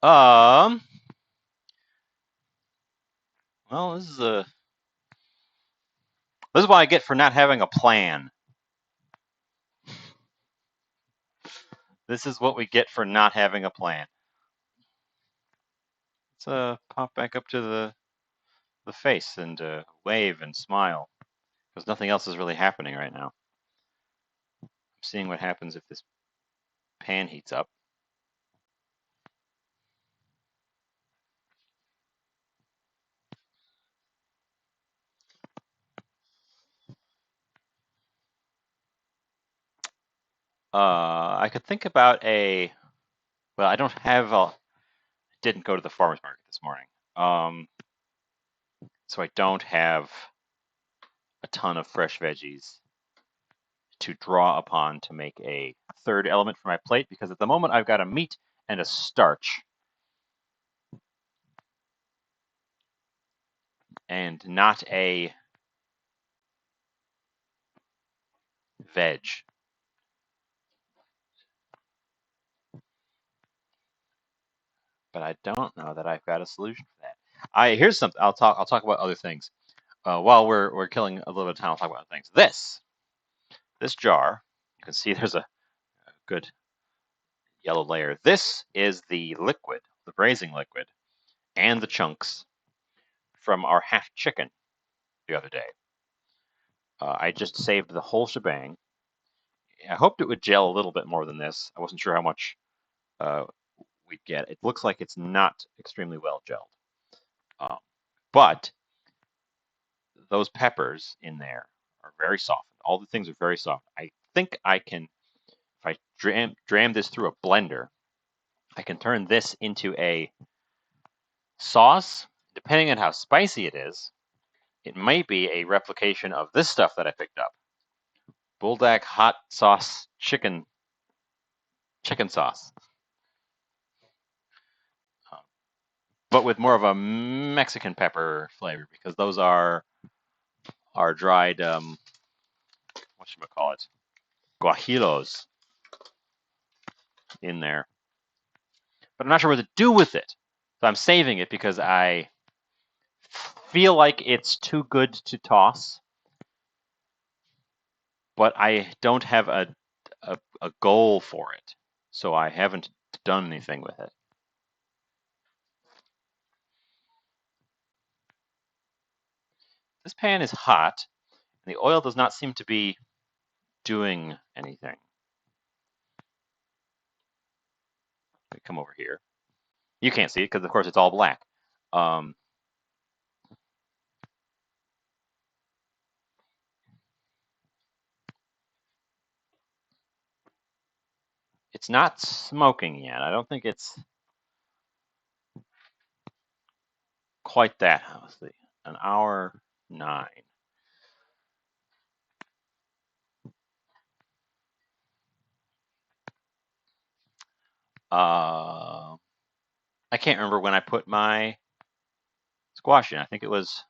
Um. Well, this is what I get for not having a plan. This is what we get for not having a plan. Let's pop back up to the face and wave and smile because nothing else is really happening right now. I'm seeing what happens if this pan heats up. I could think about a. Well, I don't have a. Didn't go to the farmers market this morning, so I don't have a ton of fresh veggies to draw upon to make a third element for my plate because at the moment I've got a meat and a starch and not a veg. But I don't know that I've got a solution for that. Here's something. I'll talk about other things. While we're killing a little bit of time, I'll talk about other things. This jar, you can see there's a good yellow layer. This is the liquid, the braising liquid, and the chunks from our half chicken the other day. I just saved the whole shebang. I hoped it would gel a little bit more than this. I wasn't sure how much uh, we'd get. It looks like it's not extremely well gelled. Um, but those peppers in there are very soft. All the things are very soft. I think I can, if I dram this through a blender, I can turn this into a sauce. Depending on how spicy it is, it might be a replication of this stuff that I picked up. Buldak hot sauce chicken sauce, but with more of a Mexican pepper flavor because those are dried what should I call it, guajilos in there. But I'm not sure what to do with it, so I'm saving it because I feel like it's too good to toss, but I don't have a goal for it, so I haven't done anything with it. This pan is hot, and the oil does not seem to be doing anything. Let me come over here. You can't see it because, of course, it's all black. Um, it's not smoking yet. I don't think it's quite that. Let's see, an hour 9. Uh, I can't remember when I put my squash in. I think it was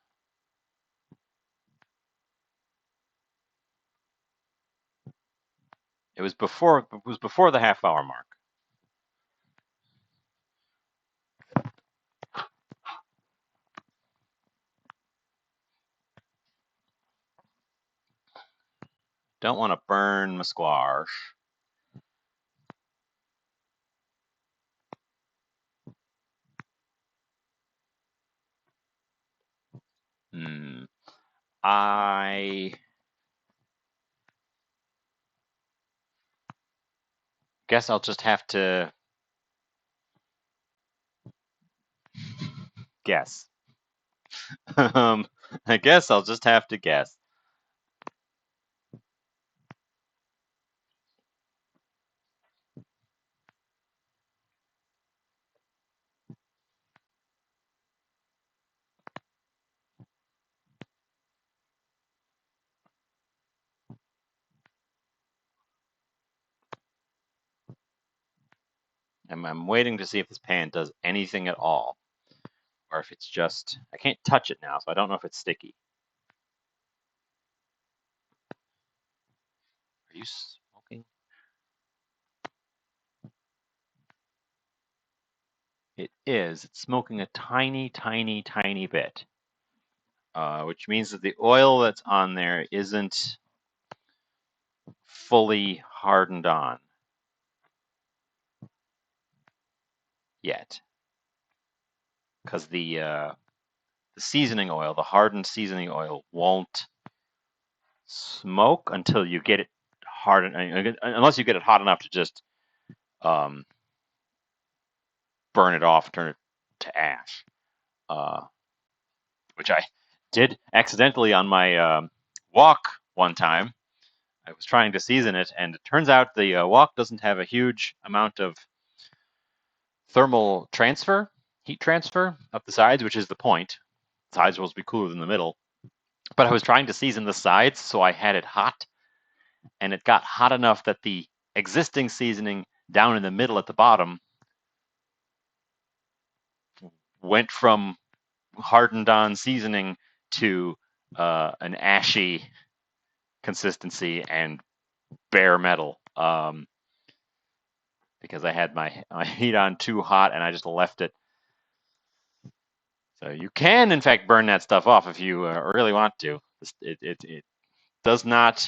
before the half-hour mark. Don't want to burn my squash. Hmm. I guess I'll just have to guess. I guess I'll just have to guess. I'm waiting to see if this pan does anything at all, or if it's just, I can't touch it now, so I don't know if it's sticky. Are you smoking? It is. It's smoking a tiny, tiny, tiny bit, which means that the oil that's on there isn't fully hardened on yet, because the seasoning oil, the hardened seasoning oil, won't smoke until you get it hardened, unless you get it hot enough to just burn it off, turn it to ash, which I did accidentally on my wok one time. I was trying to season it, and it turns out the wok doesn't have a huge amount of thermal transfer, heat transfer up the sides, which is the point. The sides are supposed to be cooler than the middle. But I was trying to season the sides, so I had it hot, and it got hot enough that the existing seasoning down in the middle at the bottom went from hardened on seasoning to an ashy consistency and bare metal, because I had my heat on too hot and I just left it. So you can, in fact, burn that stuff off if you really want to. It does not.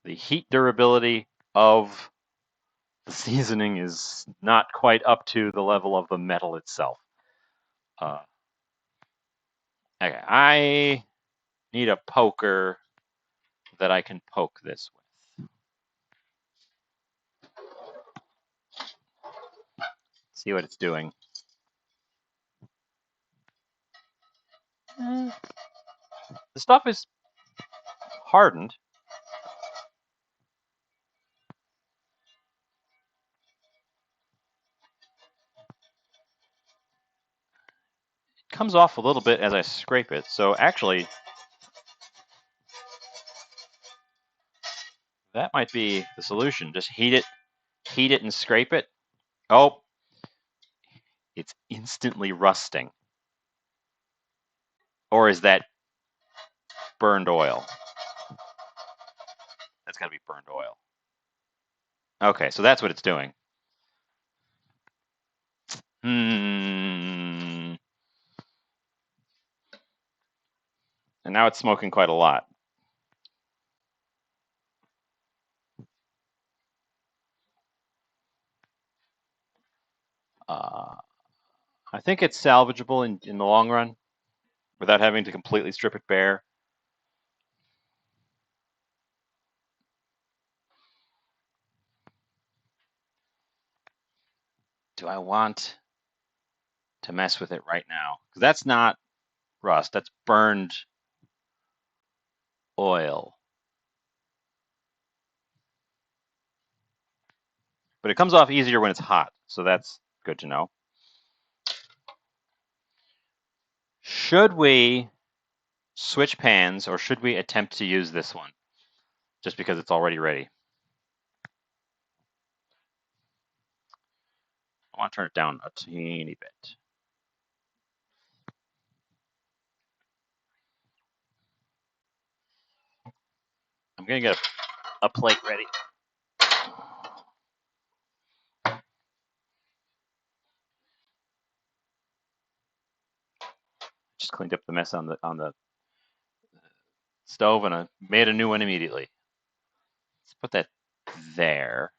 The heat durability of the seasoning is not quite up to the level of the metal itself. Okay, I need a poker that I can poke this with. See what it's doing. The stuff is hardened. It comes off a little bit as I scrape it. So actually, that might be the solution. Just heat it and scrape it. Oh, it's instantly rusting. Or is that burned oil? That's got to be burned oil. Okay, so that's what it's doing. And now it's smoking quite a lot. I think it's salvageable in the long run without having to completely strip it bare. Do I want to mess with it right now? Because that's not rust, that's burned oil. But it comes off easier when it's hot, so that's good to know. Should we switch pans, or should we attempt to use this one just because it's already ready? I want to turn it down a teeny bit. I'm going to get a plate ready. Just cleaned up the mess on the stove, and I made a new one immediately. Let's put that there.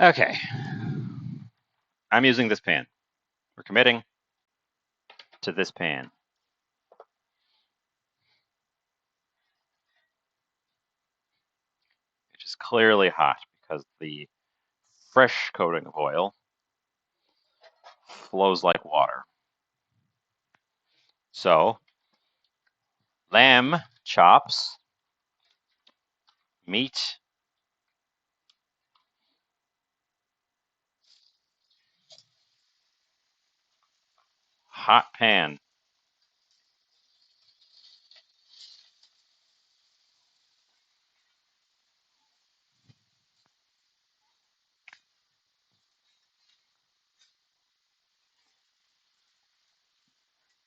Okay. I'm using this pan. We're committing to this pan. Which is clearly hot because the fresh coating of oil flows like water. So, lamb chops, meat, hot pan.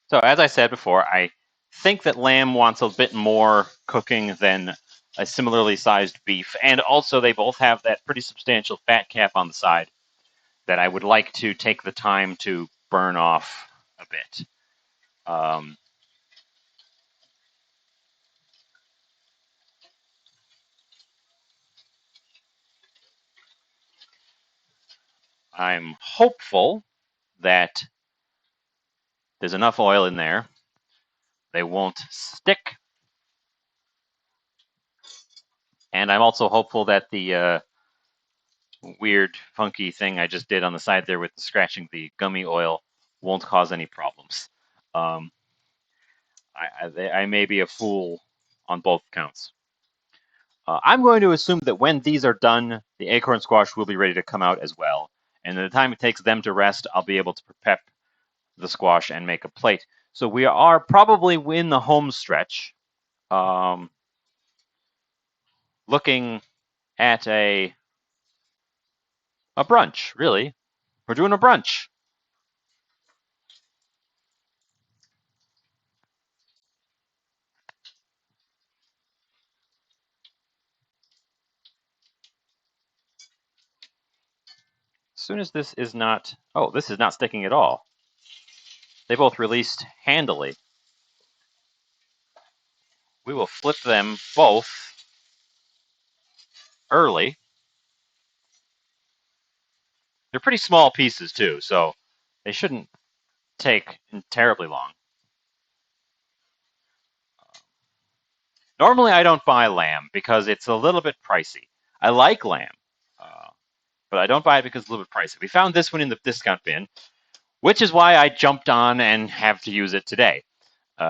So as I said before, I think that lamb wants a bit more cooking than a similarly sized beef, and also they both have that pretty substantial fat cap on the side that I would like to take the time to burn off a bit. Um, I'm hopeful that there's enough oil in there. They won't stick. And I'm also hopeful that the weird, funky thing I just did on the side there with scratching the gummy oil won't cause any problems. Um, I may be a fool on both counts. I'm going to assume that when these are done, the acorn squash will be ready to come out as well. And the time it takes them to rest, I'll be able to prep the squash and make a plate. So we are probably in the home stretch, um, looking at a brunch. Really, we're doing a brunch. As soon as this is not, oh, this is not sticking at all. They both released handily. We will flip them both early. They're pretty small pieces too, so they shouldn't take terribly long. Normally, I don't buy lamb because it's a little bit pricey. I like lamb, uh, but I don't buy it because it's a little bit pricey. We found this one in the discount bin, which is why I jumped on and have to use it today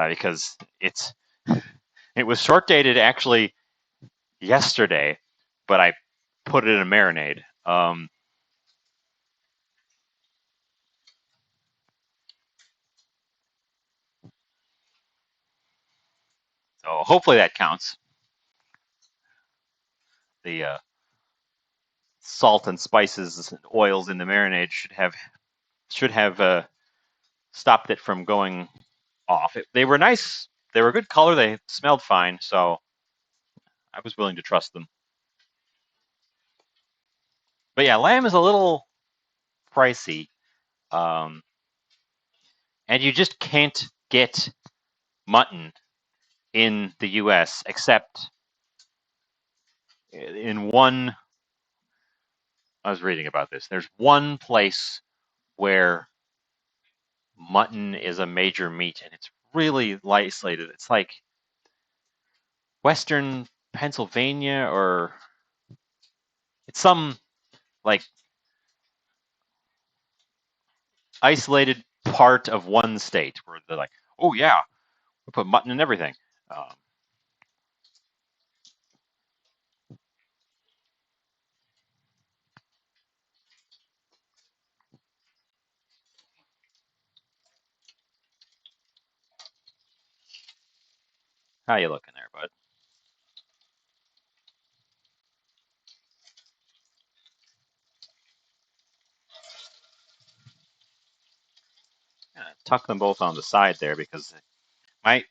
because it was short dated actually yesterday, but I put it in a marinade. So hopefully that counts. The salt and spices and oils in the marinade should have stopped it from going off. They were nice. They were a good color. They smelled fine, so I was willing to trust them. But yeah, lamb is a little pricey, um, and you just can't get mutton in the U.S. except in one. I was reading about this. There's one place where mutton is a major meat, and it's really isolated. It's like Western Pennsylvania, or it's some like isolated part of one state where they're like, oh yeah, we put mutton in everything. Um, how you looking there, bud? Tuck them both on the side there because my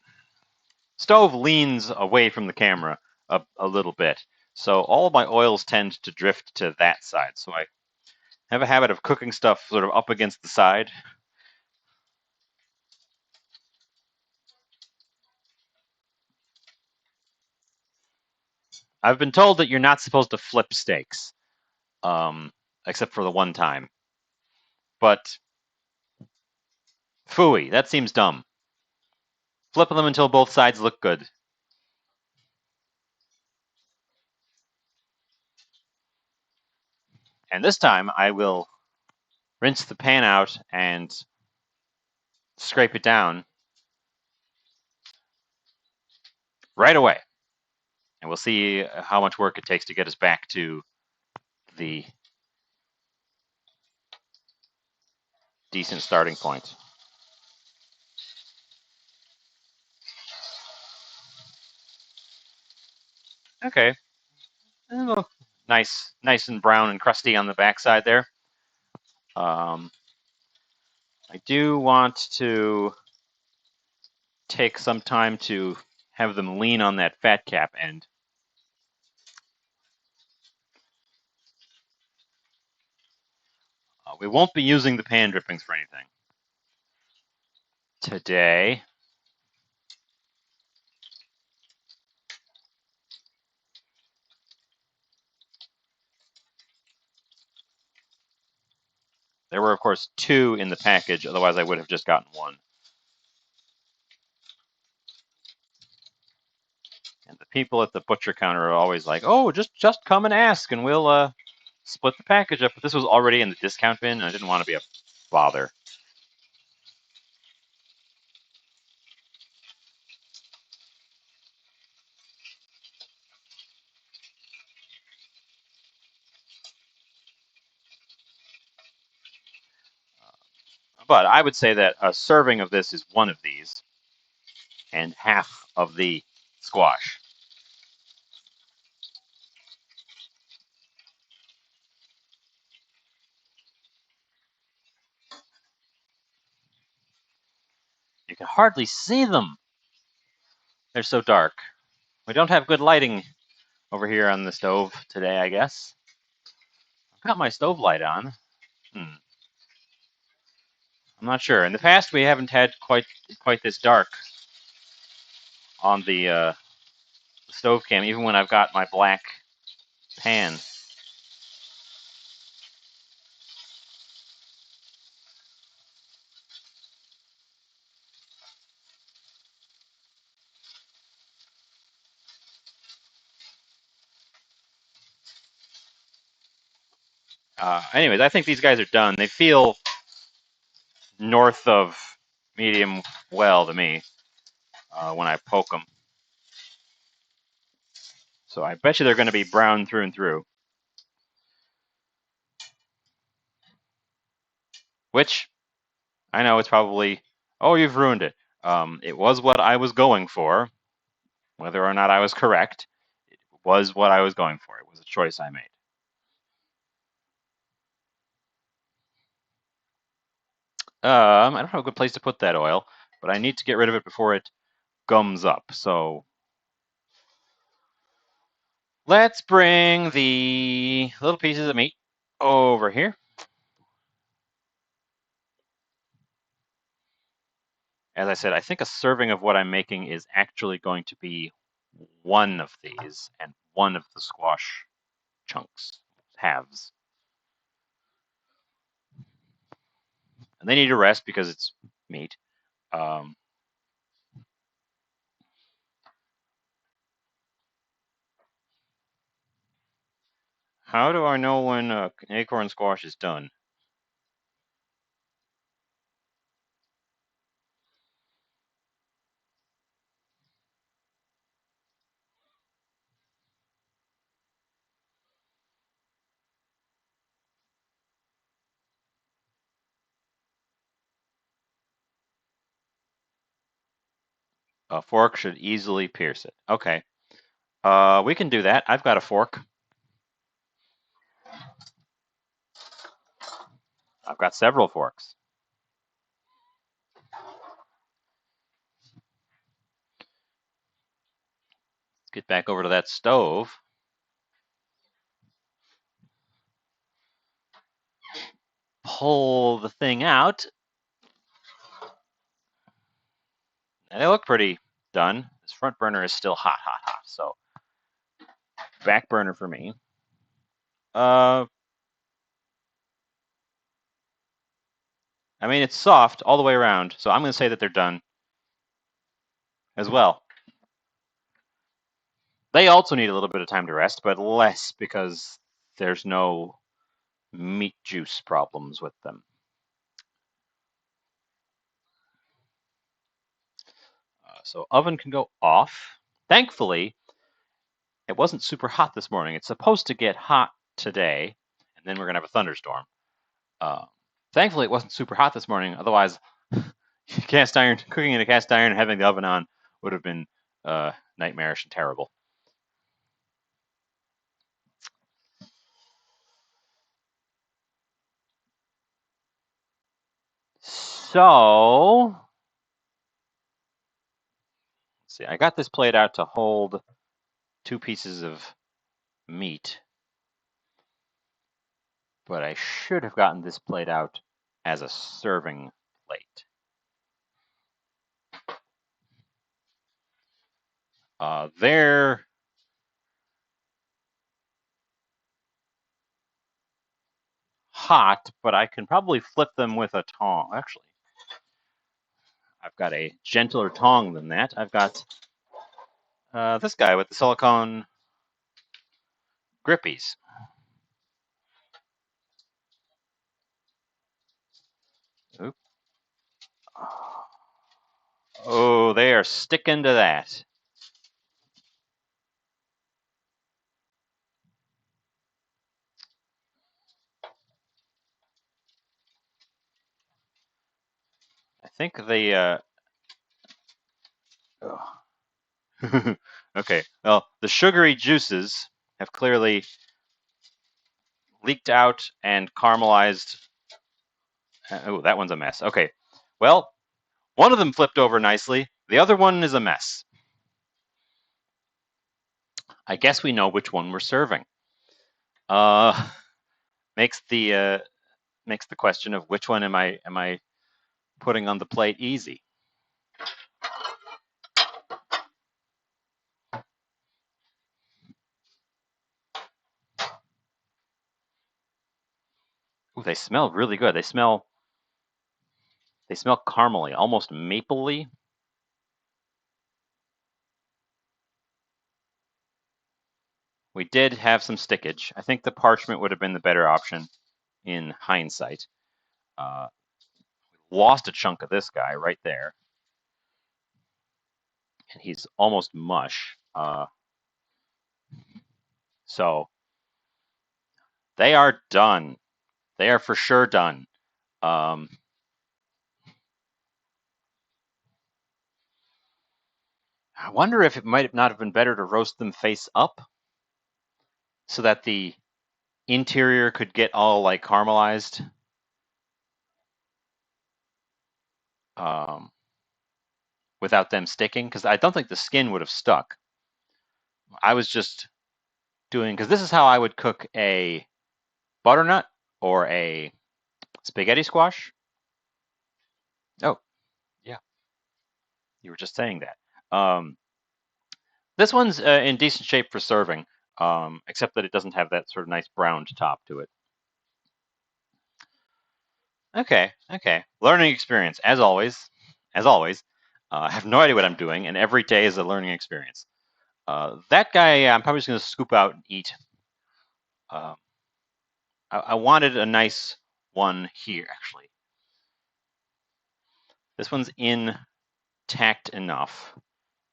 stove leans away from the camera a little bit. So all of my oils tend to drift to that side. So I have a habit of cooking stuff sort of up against the side. I've been told that you're not supposed to flip steaks, um, except for the one time. But phooey, that seems dumb. Flip them until both sides look good. And this time I will rinse the pan out and scrape it down right away. And we'll see how much work it takes to get us back to the decent starting point. Okay. Nice and brown and crusty on the backside there. Um, I do want to take some time to have them lean on that fat cap end. We won't be using the pan drippings for anything today. There were, of course, 2 in the package, otherwise I would have just gotten 1. And the people at the butcher counter are always like, "Oh, just come and ask, and we'll split the package up." But this was already in the discount bin, and I didn't want to be a bother. But I would say that a serving of this is 1 of these, and half of the squash. You can hardly see them. They're so dark. We don't have good lighting over here on the stove today, I guess. I've got my stove light on. I'm not sure. In the past, we haven't had quite this dark on the stove cam, even when I've got my black pan. Anyways, I think these guys are done. They feel north of medium well to me when I poke them. So I bet you they're going to be brown through and through. Which, I know it's probably, oh, you've ruined it. It was what I was going for. Whether or not I was correct, it was what I was going for. It was a choice I made. I don't have a good place to put that oil, but I need to get rid of it before it gums up. So let's bring the little pieces of meat over here. As I said, I think a serving of what I'm making is actually going to be 1 of these and 1 of the squash chunks, halves. And they need to rest because it's meat. How do I know when an acorn squash is done? A fork should easily pierce it. Okay. We can do that. I've got a fork. I've got several forks. Let's get back over to that stove. Pull the thing out. And they look pretty done. This front burner is still hot. So back burner for me. I mean, it's soft all the way around, so I'm going to say that they're done as well. They also need a little bit of time to rest, but less because there's no meat juice problems with them. So oven can go off. Thankfully, it wasn't super hot this morning. It's supposed to get hot today, and then we're going to have a thunderstorm. Uh, Thankfully, it wasn't super hot this morning. Otherwise, cast iron, cooking in a cast iron and having the oven on would have been nightmarish and terrible. So, let's see, I got this plate out to hold 2 pieces of meat, but I should have gotten this plate out as a serving plate. They're hot, but I can probably flip them with a tong. Actually, I've got a gentler tong than that. I've got this guy with the silicone grippies. Oop. Oh, they are sticking to that. I think the okay. Well, the sugary juices have clearly leaked out and caramelized. Oh, that one's a mess. Okay. Well, one of them flipped over nicely. The other one is a mess. I guess we know which one we're serving. Uh, makes the question of which one am I putting on the plate easy. Ooh, they smell really good. They smell caramely, almost mapley. We did have some stickage. I think the parchment would have been the better option in hindsight. Uh, lost a chunk of this guy right there, and he's almost mush. So they are done. They are for sure done. Um, I wonder if it might not have been better to roast them face up so that the interior could get all like caramelized. Um, without them sticking, because I don't think the skin would have stuck. I was just doing, because this is how I would cook a butternut or a spaghetti squash. Oh, yeah, you were just saying that. This one's in decent shape for serving, except that it doesn't have that sort of nice browned top to it. Okay, okay. Learning experience, as always. As always. I have no idea what I'm doing, and every day is a learning experience. That guy, I'm probably just going to scoop out and eat. Uh, I wanted a nice one here, actually. This one's intact enough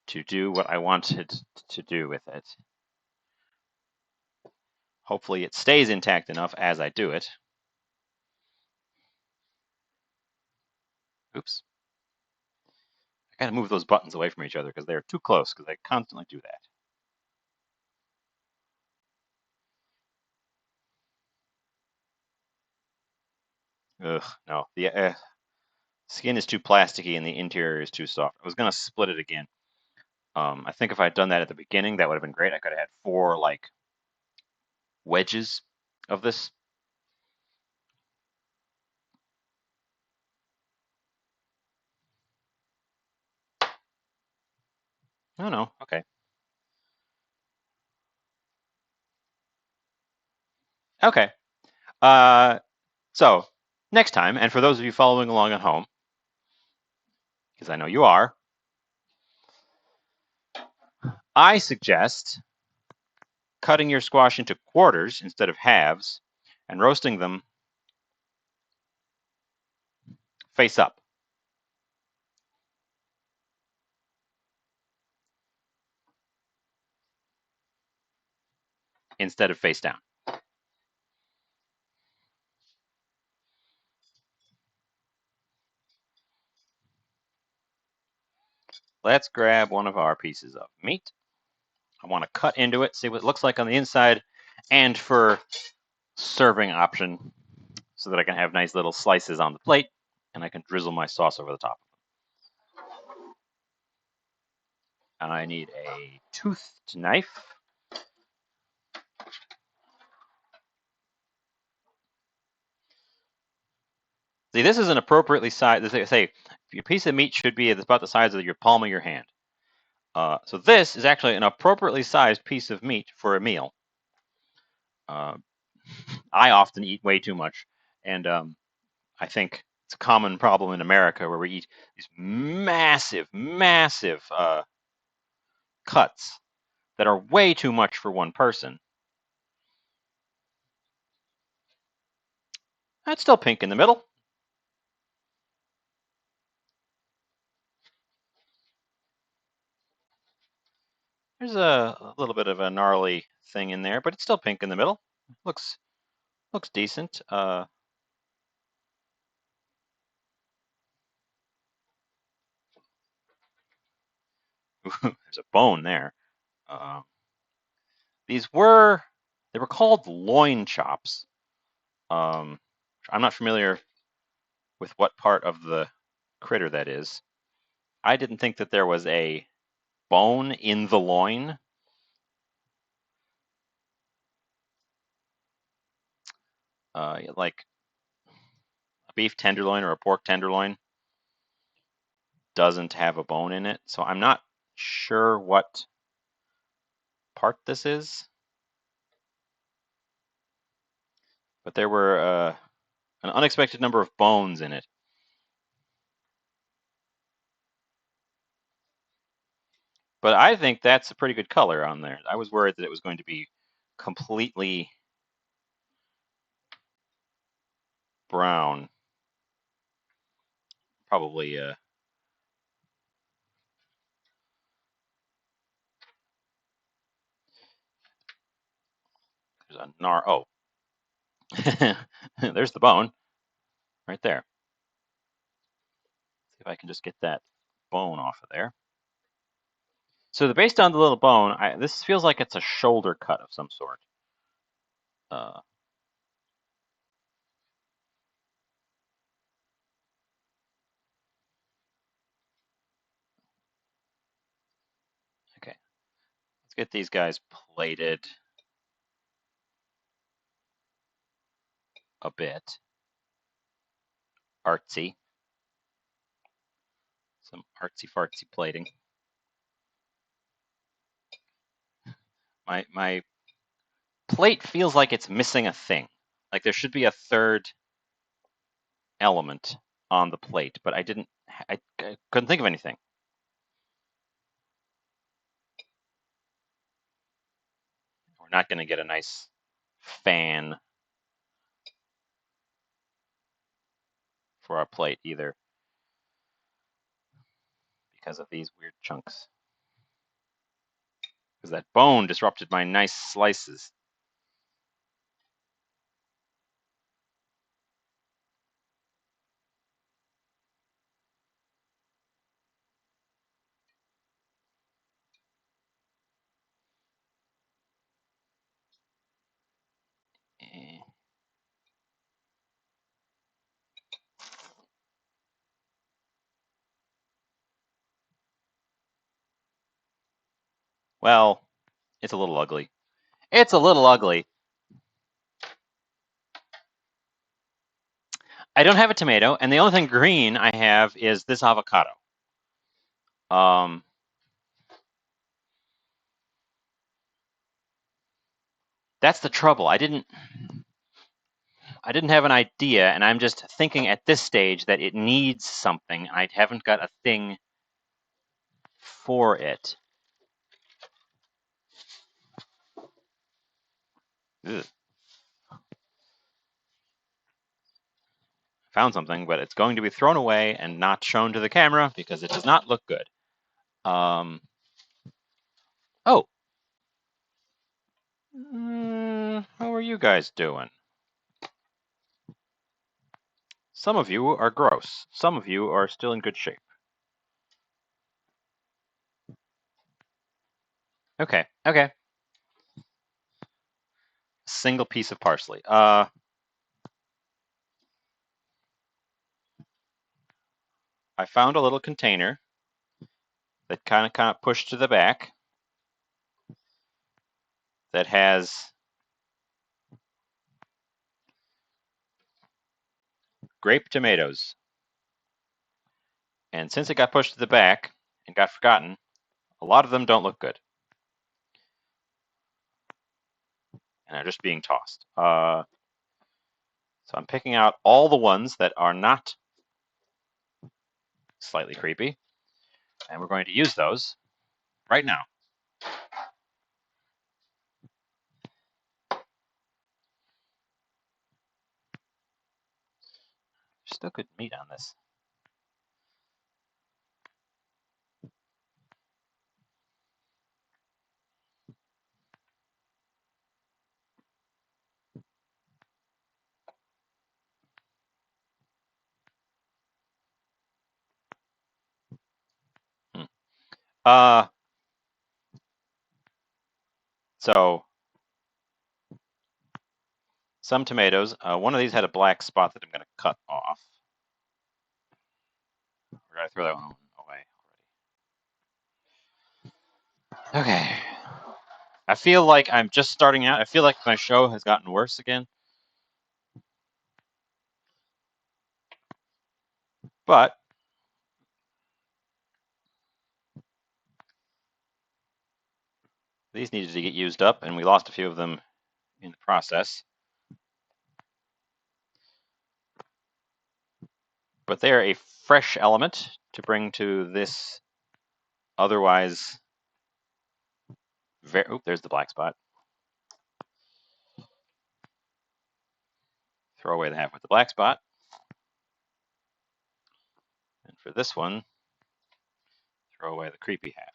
to do what I wanted to do with it. Hopefully it stays intact enough as I do it. Oops. I gotta move those buttons away from each other because they're too close, because I constantly do that. Ugh, no. The skin is too plasticky and the interior is too soft. I was gonna split it again. I think if I had done that at the beginning, that would have been great. I could have had 4 like wedges of this. Oh no, okay. Okay. So next time, and for those of you following along at home, because I know you are, I suggest cutting your squash into quarters instead of halves and roasting them face up instead of face down. Let's grab one of our pieces of meat. I want to cut into it, see what it looks like on the inside, and for serving option so that I can have nice little slices on the plate. and I can drizzle my sauce over the top. And I need a toothed knife. See, this is an appropriately sized. They say your piece of meat should be about the size of your palm of your hand. So this is actually an appropriately sized piece of meat for a meal. I often eat way too much, and I think it's a common problem in America where we eat these massive, massive cuts that are way too much for one person. That's still pink in the middle. There's a little bit of a gnarly thing in there, but it's still pink in the middle. Looks decent. There's a bone there. They were called loin chops. I'm not familiar with what part of the critter that is. I didn't think that there was a bone in the loin. Like a beef tenderloin or a pork tenderloin doesn't have a bone in it, so I'm not sure what part this is. But there were an unexpected number of bones in it. But I think that's a pretty good color on there. I was worried that it was going to be completely brown. Probably there's a gnar. Oh, there's the bone right there. See if I can just get that bone off of there. So based on the little bone, this feels like it's a shoulder cut of some sort. Okay, let's get these guys plated a bit. Artsy. Some artsy fartsy plating. My plate feels like it's missing a thing. Like there should be a third element on the plate, but I couldn't think of anything. We're not going to get a nice fan for our plate either because of these weird chunks. Because that bone disrupted my nice slices. Eh. Well, it's a little ugly. It's a little ugly. I don't have a tomato, and the only thing green I have is this avocado. That's the trouble. I didn't have an idea, and I'm just thinking at this stage that it needs something. I haven't got a thing for it. Ugh. Found something, but it's going to be thrown away and not shown to the camera because it does not look good. Oh. How are you guys doing? Some of you are gross. Some of you are still in good shape. Okay. Single piece of parsley. I found a little container that kind of pushed to the back that has grape tomatoes. And since it got pushed to the back and got forgotten, a lot of them don't look good. And are just being tossed. So I'm picking out all the ones that are not slightly creepy, and we're going to use those right now. Still good meat on this. Uh, so some tomatoes. One of these had a black spot that I'm going to cut off. We're going to throw that one away already. Okay. I feel like I'm just starting out. I feel like my show has gotten worse again. But these needed to get used up, and we lost a few of them in the process. But they are a fresh element to bring to this otherwise very. Oop, there's the black spot. Throw away the half with the black spot. And for this one, throw away the creepy half.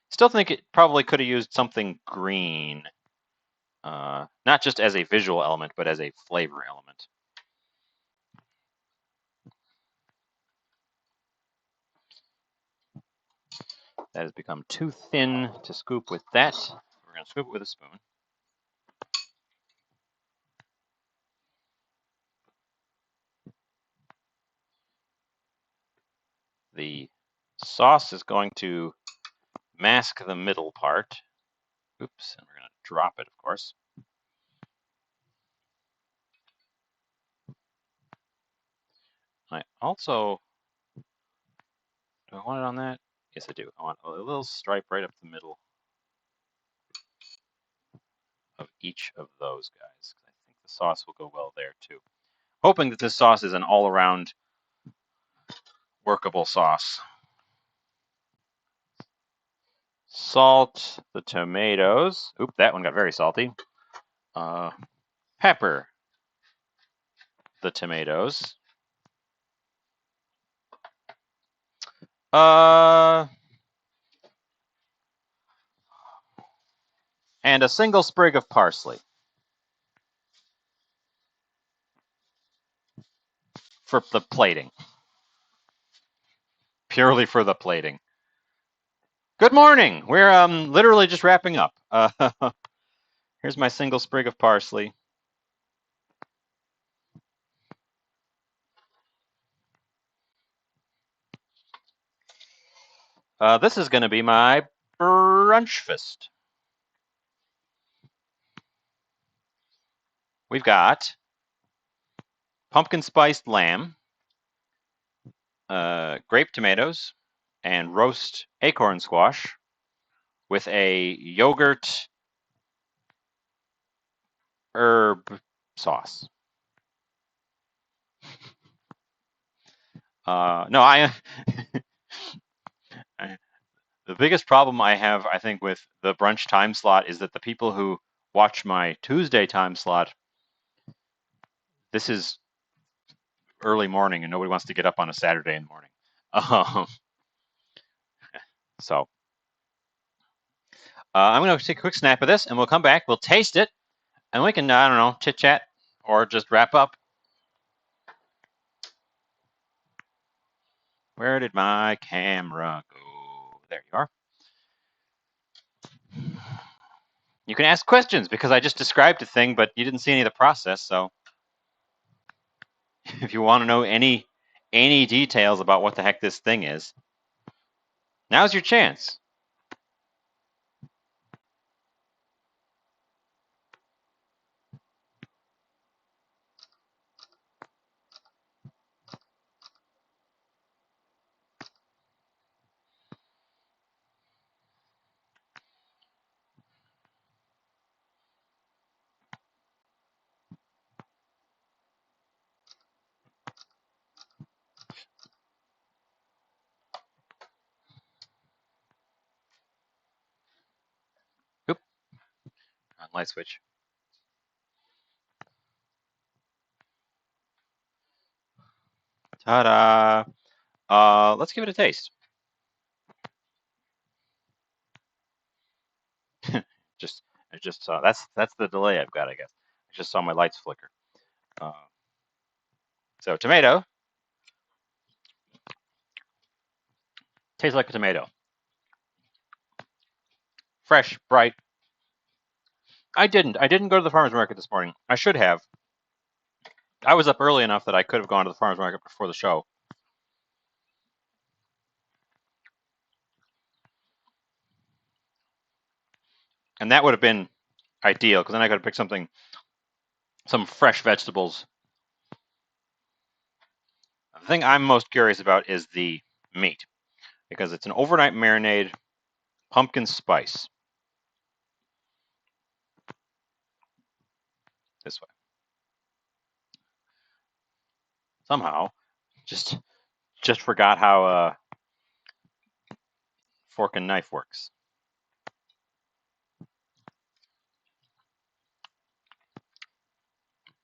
Still think it probably could have used something green. Not just as a visual element, but as a flavor element. That has become too thin to scoop with that. We're going to scoop it with a spoon. The sauce is going to mask the middle part. Oops, and we're going to drop it, of course. I also, do I want it on that? Yes, I do. I want a little stripe right up the middle of each of those guys. I think the sauce will go well there too. Hoping that this sauce is an all-around workable sauce. Salt the tomatoes. Oop, that one got very salty. Pepper the tomatoes. And a single sprig of parsley. For the plating. Purely for the plating. Good morning. We're literally just wrapping up. Here's my single sprig of parsley. This is going to be my brunch fist. We've got pumpkin spiced lamb, grape tomatoes, and roast acorn squash with a yogurt herb sauce. No, the biggest problem I have, I think, with the brunch time slot is that the people who watch my Tuesday time slot, this is early morning and nobody wants to get up on a Saturday in the morning. So I'm going to take a quick snap of this and we'll come back. We'll taste it and we can, I don't know, chit chat or just wrap up. Where did my camera go? There you are. You can ask questions because I just described a thing, but you didn't see any of the process. So if you want to know any details about what the heck this thing is, now's your chance. Oop, light switch. Ta-da! Let's give it a taste. just, I just saw that's the delay I've got, I guess. I just saw my lights flicker. Uh, so tomato tastes like a tomato, fresh, bright. I didn't go to the farmer's market this morning. I should have. I was up early enough that I could have gone to the farmer's market before the show. And that would have been ideal because then I could have picked some fresh vegetables. The thing I'm most curious about is the meat because it's an overnight marinade pumpkin spice. This way. Somehow, just forgot how fork and knife works.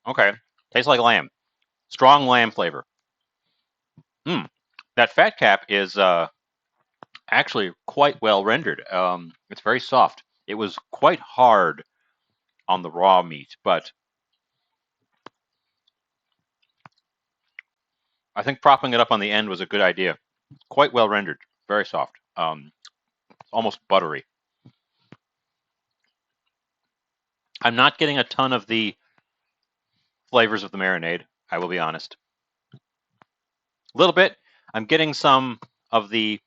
Okay, tastes like lamb. Strong lamb flavor. That fat cap is actually quite well rendered. It's very soft. It was quite hard on the raw meat, but I think propping it up on the end was a good idea. Quite well rendered, very soft, almost buttery. I'm not getting a ton of the flavors of the marinade, I will be honest. A little bit. I'm getting some of the.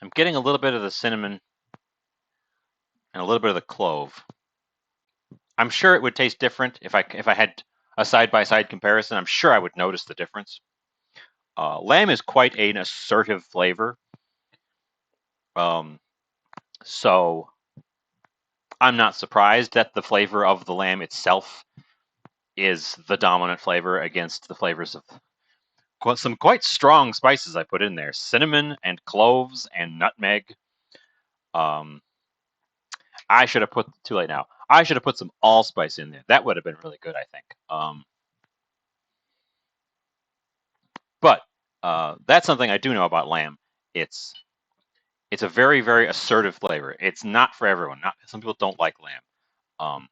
I'm getting a little bit of the cinnamon and a little bit of the clove. I'm sure it would taste different if I had a side by side comparison. I'm sure I would notice the difference. Lamb is quite an assertive flavor, so I'm not surprised that the flavor of the lamb itself is the dominant flavor against the flavors of some quite strong spices I put in there: cinnamon and cloves and nutmeg. Um, I should have put too late now. I should have put some allspice in there. That would have been really good, I think. But that's something I do know about lamb. It's a very very assertive flavor. It's not for everyone. Not some people don't like lamb,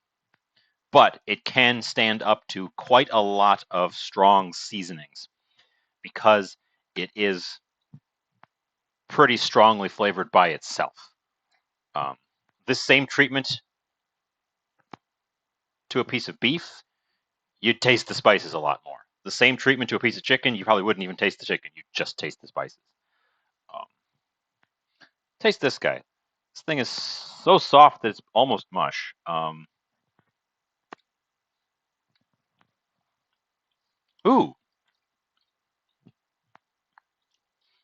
but it can stand up to quite a lot of strong seasonings because it is pretty strongly flavored by itself. This same treatment to a piece of beef, you'd taste the spices a lot more. The same treatment to a piece of chicken, you probably wouldn't even taste the chicken. You'd just taste the spices. Um, taste this guy. This thing is so soft that it's almost mush. Ooh,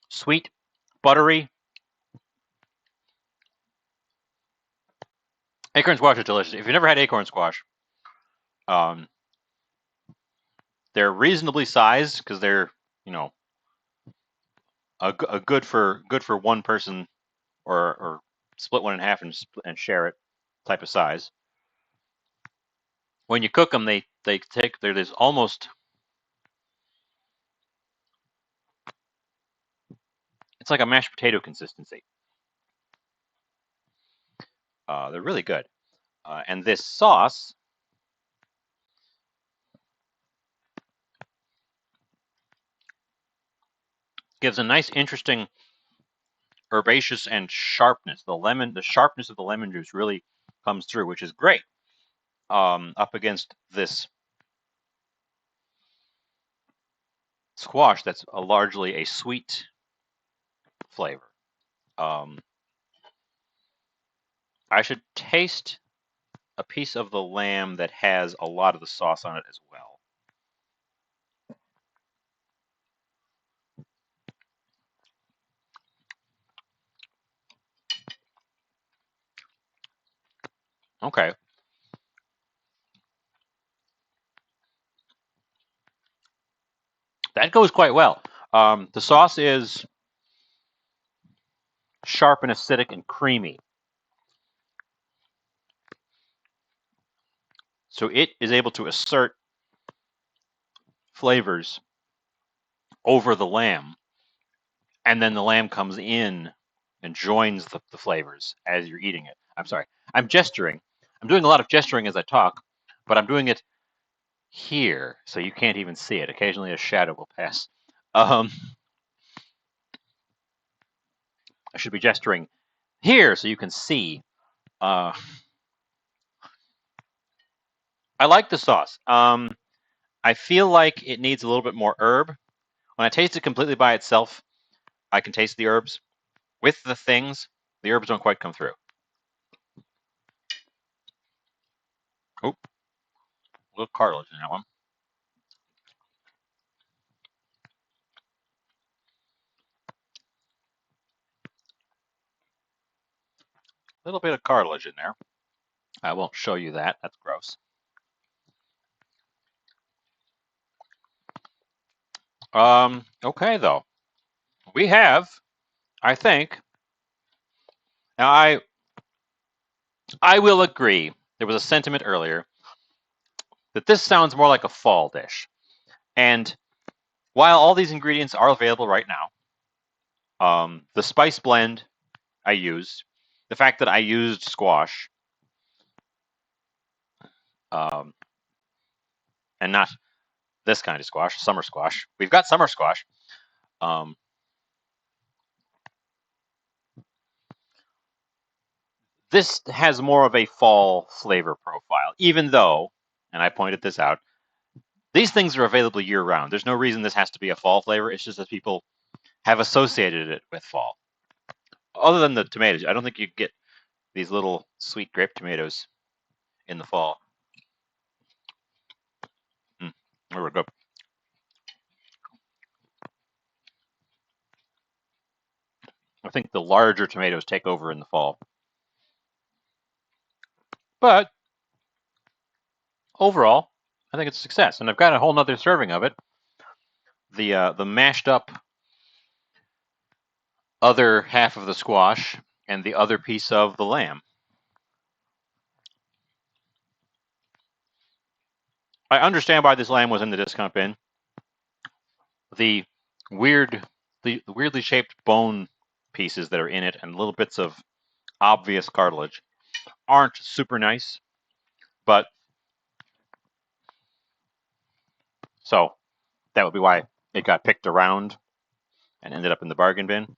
sweet, buttery. Acorn squash is delicious. If you've never had acorn squash, um, they're reasonably sized because they're a good for one person or split one in half and share it type of size. When you cook them, they take there's almost it's like a mashed potato consistency. They're really good, and this sauce gives a nice, interesting herbaceous and sharpness. The sharpness of the lemon juice really comes through, which is great. Up against this squash that's largely a sweet flavor. I should taste a piece of the lamb that has a lot of the sauce on it as well. Okay. That goes quite well. The sauce is sharp and acidic and creamy. So it is able to assert flavors over the lamb, and then the lamb comes in and joins the flavors as you're eating it. I'm sorry. I'm gesturing. I'm doing a lot of gesturing as I talk, but I'm doing it here, so you can't even see it. Occasionally a shadow will pass. I should be gesturing here so you can see. I like the sauce. I feel like it needs a little bit more herb. When I taste it completely by itself, I can taste the herbs. With the things, the herbs don't quite come through. Oh, a little cartilage in that one. A little bit of cartilage in there. I won't show you that. That's gross. Okay, though. We have, I think, now I will agree. There was a sentiment earlier that this sounds more like a fall dish. And while all these ingredients are available right now, the spice blend I used, the fact that I used squash, and not this kind of squash, summer squash. We've got summer squash. This has more of a fall flavor profile, even though, and I pointed this out, these things are available year round. There's no reason this has to be a fall flavor. It's just that people have associated it with fall. Other than the tomatoes, I don't think you get these little sweet grape tomatoes in the fall. There we go. I think the larger tomatoes take over in the fall. But overall, I think it's a success. And I've got a whole nother serving of it. The mashed up other half of the squash and the other piece of the lamb. I understand why this lamb was in the discount bin. The weirdly shaped bone pieces that are in it and little bits of obvious cartilage aren't super nice, but so that would be why it got picked around and ended up in the bargain bin.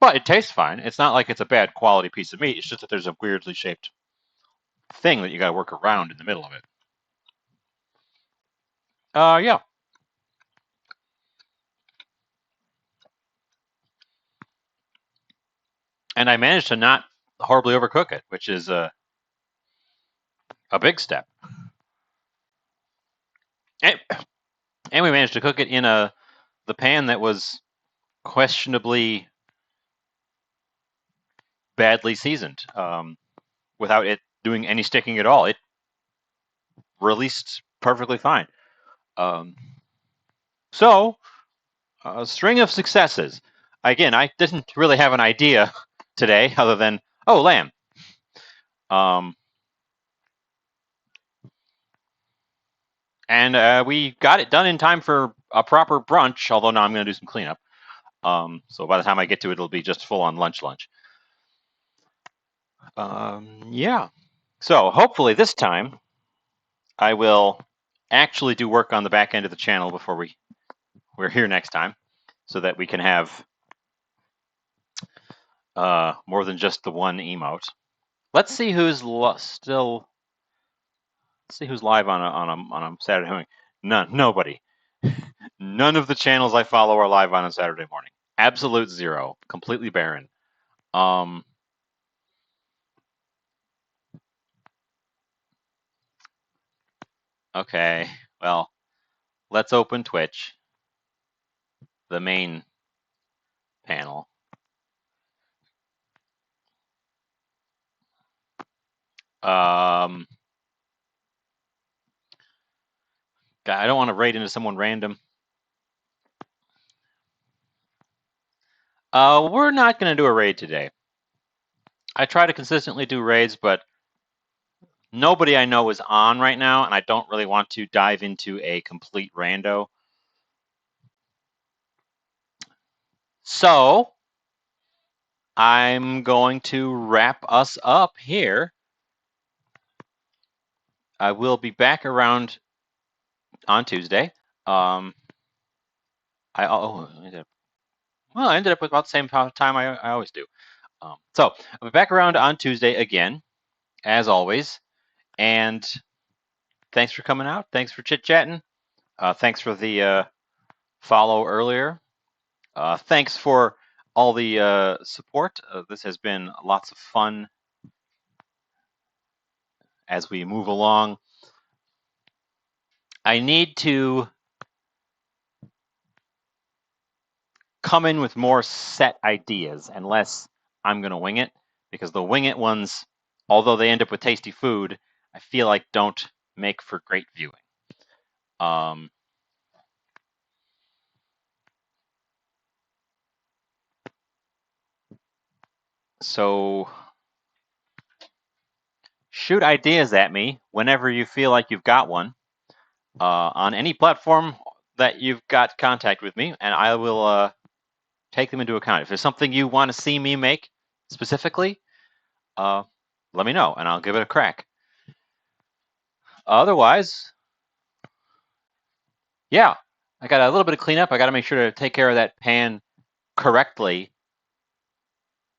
But it tastes fine. It's not like it's a bad quality piece of meat. It's just that there's a weirdly shaped thing that you got to work around in the middle of it. Yeah. And I managed to not horribly overcook it, which is a big step. And we managed to cook it in the pan that was questionably badly seasoned, without it doing any sticking at all. It released perfectly fine. So, a string of successes. Again, I didn't really have an idea today other than, oh, lamb. And we got it done in time for a proper brunch, although now I'm going to do some cleanup. So by the time I get to it, it'll be just full on lunch. Yeah. So hopefully this time I will actually do work on the back end of the channel before we're here next time, so that we can have more than just the one emote. Let's see who's still. Let's see who's live on a Saturday morning. Nobody. None of the channels I follow are live on a Saturday morning. Absolute zero. Completely barren. Okay. Well, let's open Twitch, the main panel. God, I don't want to raid into someone random. We're not going to do a raid today. I try to consistently do raids, but nobody I know is on right now, and I don't really want to dive into a complete rando. So I'm going to wrap us up here. I will be back around on Tuesday. I ended up with about the same time I always do. So I'll be back around on Tuesday again, as always. And thanks for coming out. Thanks for chit-chatting. Thanks for the follow earlier. Thanks for all the support. This has been lots of fun as we move along. I need to come in with more set ideas, unless I'm going to wing it, because the wing it ones, although they end up with tasty food, I feel like don't make for great viewing. So shoot ideas at me whenever you feel like you've got one on any platform that you've got contact with me, and I will take them into account. If there's something you want to see me make specifically, let me know, and I'll give it a crack. Otherwise, yeah, I got a little bit of cleanup. I got to make sure to take care of that pan correctly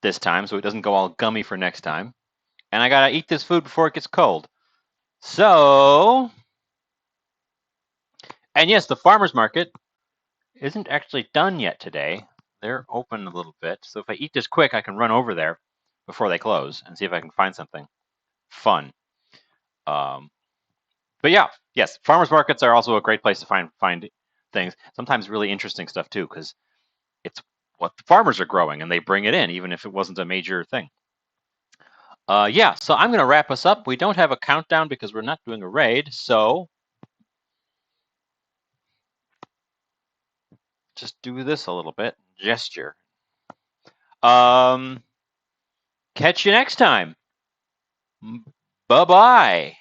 this time so it doesn't go all gummy for next time. And I got to eat this food before it gets cold. So, and yes, the farmer's market isn't actually done yet today. They're open a little bit. So if I eat this quick, I can run over there before they close and see if I can find something fun. But yeah, yes, farmers markets are also a great place to find things. Sometimes really interesting stuff too, because it's what the farmers are growing and they bring it in, even if it wasn't a major thing. Yeah, so I'm going to wrap us up. We don't have a countdown because we're not doing a raid, so just do this a little bit. Gesture. Catch you next time. Bye-bye.